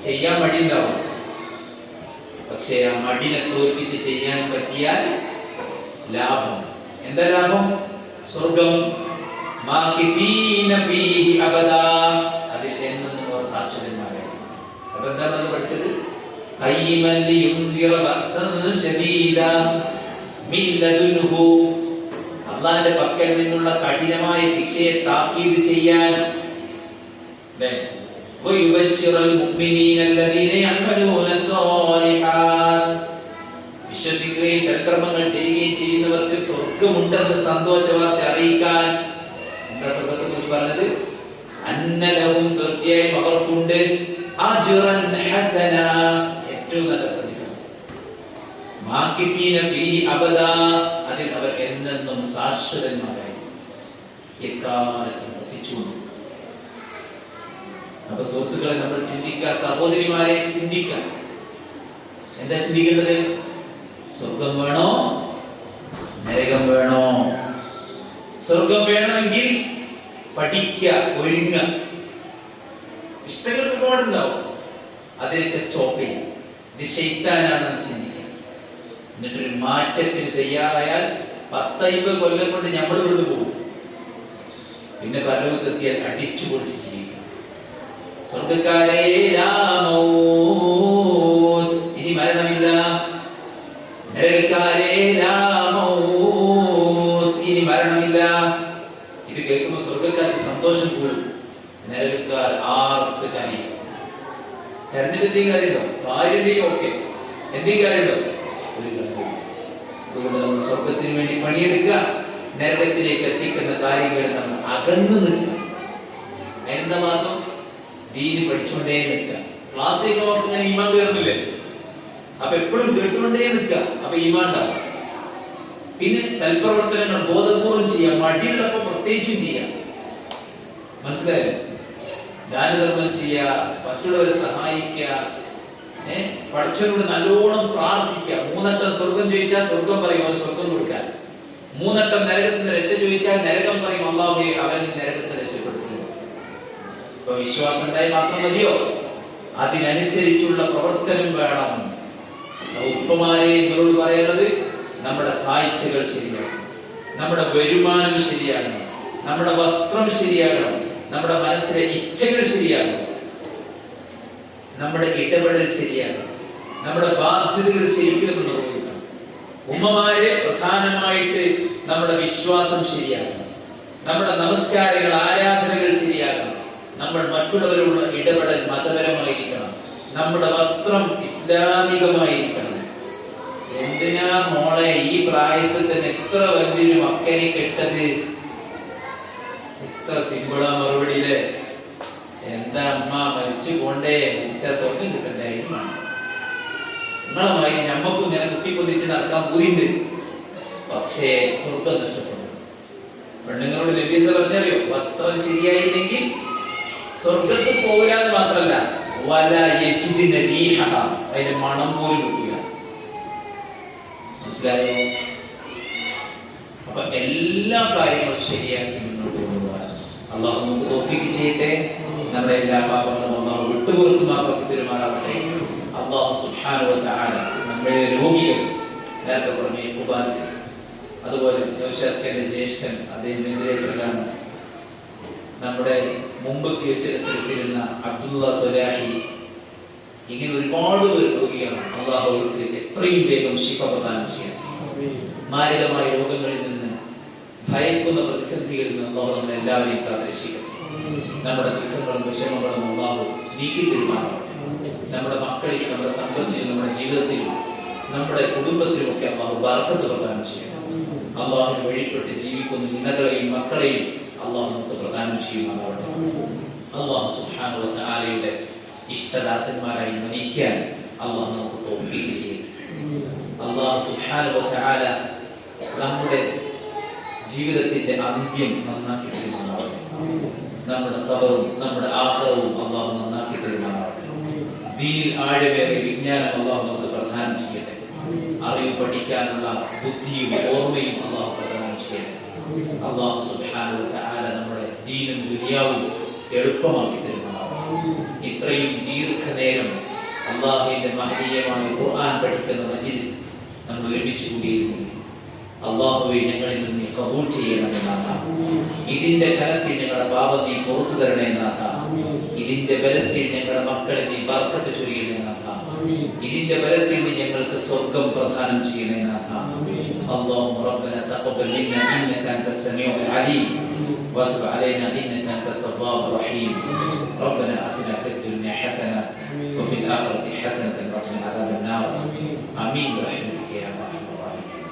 ചെയ്യാൻ മടിയുണ്ടാവും. പക്ഷേ ആ മടിനെ തോൽപ്പിച്ച് ചെയ്യാൻ പറ്റിയാൽ ലാഭം. എന്താ ലാഭം? സ്വർഗം. അതിൽ എന്നും സാക്ഷ്യന്മാരായി. അപ്പൊ എന്താണെന്ന് പഠിച്ചത്? അള്ളാന്റെ പക്കൽ നിന്നുള്ള കഠിനമായ ശിക്ഷയെ താക്കീത് ചെയ്യാൻ, വിശ്വസിക്കുകയും സൽക്കർമ്മങ്ങൾ ചെയ്യുകയും ചെയ്യുന്നവർക്ക് സ്വർഗമുണ്ടെന്ന് സന്തോഷ വാർത്ത അറിയിക്കാൻ. എന്താ സ്വർഗത്തെ കുറിച്ച് പറഞ്ഞത്? അന്നലഹും, തീർച്ചയായും അവർക്കുണ്ട് അജ്റൻ ഹസന, ഏറ്റവും നല്ല പ്രതിഫലം. മാകിഫീന ഫീഹി അബദാ, അതിൽ അവർ എന്നെന്നും ശാശ്വതന്മാരായി എക്കാലത്തും വസിച്ചുകൊണ്ട്. അപ്പൊ സുഹൃത്തുക്കളെ, നമ്മൾ ചിന്തിക്കുക, സഹോദരിമാരെ ചിന്തിക്കുക. എന്താ ചിന്തിക്കേണ്ടത്? സ്വർഗം വേണോ നരകം വേണോ? സ്വർഗം വേണമെങ്കിൽ പഠിക്കുക, ഒരുങ്ങുക. ഇഷ്ടങ്ങൾ ഒരുപാടുണ്ടാവും, അതിനൊക്കെ സ്റ്റോപ്പ് ചെയ്യും. ഇത് ശൈത്താനാണെന്ന് ചിന്തിക്കുക. എന്നിട്ടൊരു മാറ്റത്തിന് തയ്യാറായാൽ 10-50 കൊല്ലം കൊണ്ട് നമ്മൾ ഇവിടുന്ന് പോകും. പിന്നെ പരലോകത്തെത്തിയാൽ അടിച്ചു പൊളിച്ച് ജീവിക്കും. സ്വർഗക്കാരെ ഇനി മരണമില്ല, നരകക്കാരെ ഇനി മരണമില്ല. ഇത് കേൾക്കുമ്പോൾ സ്വർഗക്കാർക്ക് സന്തോഷം കൂടും, നരകക്കാർ ആർക്ക് കരയും. കരഞ്ഞിട്ട് എന്തെങ്കിലും കാര്യമുണ്ടോ? കാര്യമുണ്ടെങ്കിൽ ഓക്കെ, എന്തെങ്കിലും കാര്യമുണ്ടോ? ഒരു കാര്യവും. അതുകൊണ്ട് നമ്മൾ സ്വർഗത്തിന് വേണ്ടി പണിയെടുക്കുക, നരകത്തിലേക്ക് എത്തിക്കുന്ന കാര്യങ്ങൾ നമ്മൾ അകന്നു നിൽക്കുക. എന്താ മാർഗം? ദീന് പഠിച്ചുകൊണ്ടേ നിൽക്കുക. ക്ലാസ്സിലേക്ക് നമുക്ക് ഞാൻ ഈമാൻ കയറുന്നില്ലേ? അപ്പൊ എപ്പോഴും കേട്ടുകൊണ്ടേ നിൽക്കുക. അപ്പൊ ഈമാൻ ഉണ്ടാവും. പിന്നെ സൽപ്രവർത്തനങ്ങൾ ബോധപൂർവം ചെയ്യാം, മടിയുള്ളപ്പോ പ്രത്യേകിച്ചും ചെയ്യാം. മനസ്സിലായോ? ദാനധർമ്മം ചെയ്യുക, മറ്റുള്ളവരെ സഹായിക്കുക, പഠിച്ചവരോട് നല്ലോണം പ്രാർത്ഥിക്കുക. 3 വട്ടം സ്വർഗം ചോദിച്ചാൽ സ്വർഗം പറയും, അവന് സ്വർഗം കൊടുക്കാൻ. 3 വട്ടം നരകത്തിന് രക്ഷ ചോദിച്ചാൽ നരകം പറയും, അല്ലാഹുവേ അവൻ നരകത്തിന് രക്ഷപ്പെടുത്തുന്നു. ഇപ്പൊ വിശ്വാസം ഉണ്ടായി മാത്രം മതിയോ? അതിനനുസരിച്ചുള്ള പ്രവർത്തനം വേണം. ഉപ്പമാരെ നിങ്ങളോട് പറയുന്നത്, നമ്മുടെ കാഴ്ചകൾ ശരിയാകണം, നമ്മുടെ വരുമാനം ശരിയാകണം, നമ്മുടെ വസ്ത്രം ശരിയാകണം, നമ്മുടെ മനസ്സിലെ ഇച്ഛകൾ ശരിയാകണം, നമ്മുടെ ഇടപെടൽ ശരിയാകണം, നമ്മുടെ ബാധ്യതകൾ ശരിക്കും നിർവഹിക്കണം. ഉമ്മമാരെ പ്രധാനമായിട്ട് നമ്മുടെ വിശ്വാസം ശരിയാകണം, നമ്മുടെ നമസ്കാരങ്ങൾ, ആരാധനകൾ ശരിയാകണം, നമ്മൾ മറ്റുള്ളവരോടുള്ള ഇടപെടൽ മതപരമായിരിക്കണം, നമ്മുടെ വസ്ത്രം ഇസ്ലാമികമായിരിക്കണം. എന്തിനാ മോളെ ഈ പ്രായത്തിൽ തന്നെ എത്ര വലിയൊരു മക്കനെ കെട്ടത്? എത്ര സിമ്പിളാ മറുപടിയിലെ. എന്താ അമ്മ മരിച്ചു പോണ്ടേ, മരിച്ച സ്വർഗം കിട്ടണ്ടേ? നിങ്ങളുമായി നമ്മക്കും ഇങ്ങനെ കുത്തിപ്പൊതിച്ച് നടക്കാൻ പോയിണ്ട്, പക്ഷേ സ്വർഗം നഷ്ടപ്പെടും. പെണ്ണുങ്ങളോട് ലഭ്യത പറഞ്ഞറിയോ? വസ്ത്രം ശരിയായില്ലെങ്കിൽ സ്വർഗത്ത് പോകാന്ന് മാത്രല്ല, അതിന്റെ മണം പോലും കിട്ടില്ല. മനസ്സിലായോ? അപ്പൊ എല്ലാ കാര്യങ്ങളും ശരിയാക്കി മുന്നോട്ട് കൊണ്ടുപോകാൻ അള്ളാഹു നമുക്ക് തൗഫീഖ് ചെയ്യട്ടെ. നമ്മുടെ എല്ലാ പാപങ്ങളും അള്ളാഹു വിട്ടുപുറത്തുമാക്കി പെരുമാറാവട്ടെ. അള്ളാഹു സുബ്ഹാനഹു വ തആല നമ്മുടെ രോഗികൾ, നേരത്തെ പറഞ്ഞ യഹൂബാൻ, അതുപോലെ നൗഷാദിന്റെ ജ്യേഷ്ഠൻ, അദ്ദേഹം നമ്മുടെ മുമ്പ് ചികിത്സയിലിരുന്ന അബ്ദുള്ള സ്വലാഹി, ഇങ്ങനെ ഒരുപാട് പേർ രോഗികളാണ്. അള്ളാഹു അവർക്ക് എത്രയും വേഗം ശിഫ പ്രദാനം ചെയ്യണം. മാരകമായ രോഗങ്ങളിൽ നിന്ന്, ഭയക്കുന്ന പ്രതിസന്ധികളിൽ നിന്ന് അള്ളാഹു നമ്മളെ എല്ലാവരെയും കാത്തിരക്ഷിക്കണം. നമ്മുടെ ദുഃഖങ്ങളും വിഷമങ്ങളും അള്ളാഹു നീക്കി തീരുമാനമാവട്ടെ. നമ്മുടെ മക്കളിൽ, നമ്മുടെ സമ്പത്തിലും, നമ്മുടെ ജീവിതത്തിലും, നമ്മുടെ കുടുംബത്തിലുമൊക്കെ അള്ളാഹു ബർക്കത്ത് പ്രദാനം ചെയ്യണം. അള്ളാഹുവിന് വഴിപ്പെട്ട് ജീവിക്കുന്ന ഇണകളെയും മക്കളെയും അള്ളാഹു നമുക്ക് പ്രദാനം ചെയ്യുമാറാവട്ടെ. അള്ളാഹു സുബ്ഹാനഹു വ തആലയുടെ ഇഷ്ടദാസന്മാരായി മരിക്കാൻ അള്ളാഹു നമുക്ക് തൗഫീഖ് ചെയ്യട്ടെ. അള്ളാഹു സുബ്ഹാനഹു വ തആല നമ്മുടെ ജീവിതത്തിന്റെ അന്ത്യം നന്നാക്കി തരുമാറാവട്ടെ. നമ്മുടെ ഖബറും നമ്മുടെ ആഖിറവും അള്ളാഹു നന്നാക്കി തരുമാറാവട്ടെ. ദീനിൽ ആഴമേറിയ വിജ്ഞാനം അള്ളാഹു നമുക്ക് പ്രദാനം ചെയ്യട്ടെ. അറിവ് പഠിക്കാനുള്ള ബുദ്ധിയും ഓർമ്മയും അള്ളാഹു പ്രദാനം ചെയ്യട്ടെ. അള്ളാഹു സുബ്ഹാനഹു വ തആല നമ്മുടെ ദീനും ദുനിയാവും എളുപ്പമാക്കി തരുമാറാവട്ടെ. ഇത്രയും ദീർഘനേരം അള്ളാഹുവിന്റെ മഹനീയമായ ഖുർആൻ പഠിക്കുന്ന മജ്ലിസ് നമ്മൾ ഒരുമിച്ച് കൂടിയിരുന്നു. അള്ളാഹുവെ, ഞങ്ങളിൽ നിന്ന് നീ കബൂൽ ചെയ്യണമെന്ന് നാഥ. ഇതിന്റെ ഫലത്തിൽ ഞങ്ങളുടെ പാപം നീ പുറത്തു തരണേ നാഥ. ഇതിന്റെ ബലത്തിൽ ഞങ്ങളുടെ മക്കളെ നീ ബർക്കത്ത് ചൊരിയണേ നാഥ. ഇതിന്റെ ബലത്തിൽ നീ ഞങ്ങൾക്ക് സ്വർഗം പ്രദാനം ചെയ്യണേ നാഥ. اللهم ربنا تقبل منا انك انت السميع العليم وتب علينا انك انت التواب الرحيم. ربنا اتنا في الدنيا حسنه وفي الاخره حسنه وقنا عذاب النار. امين برحمتك يا ارحم الراحمين.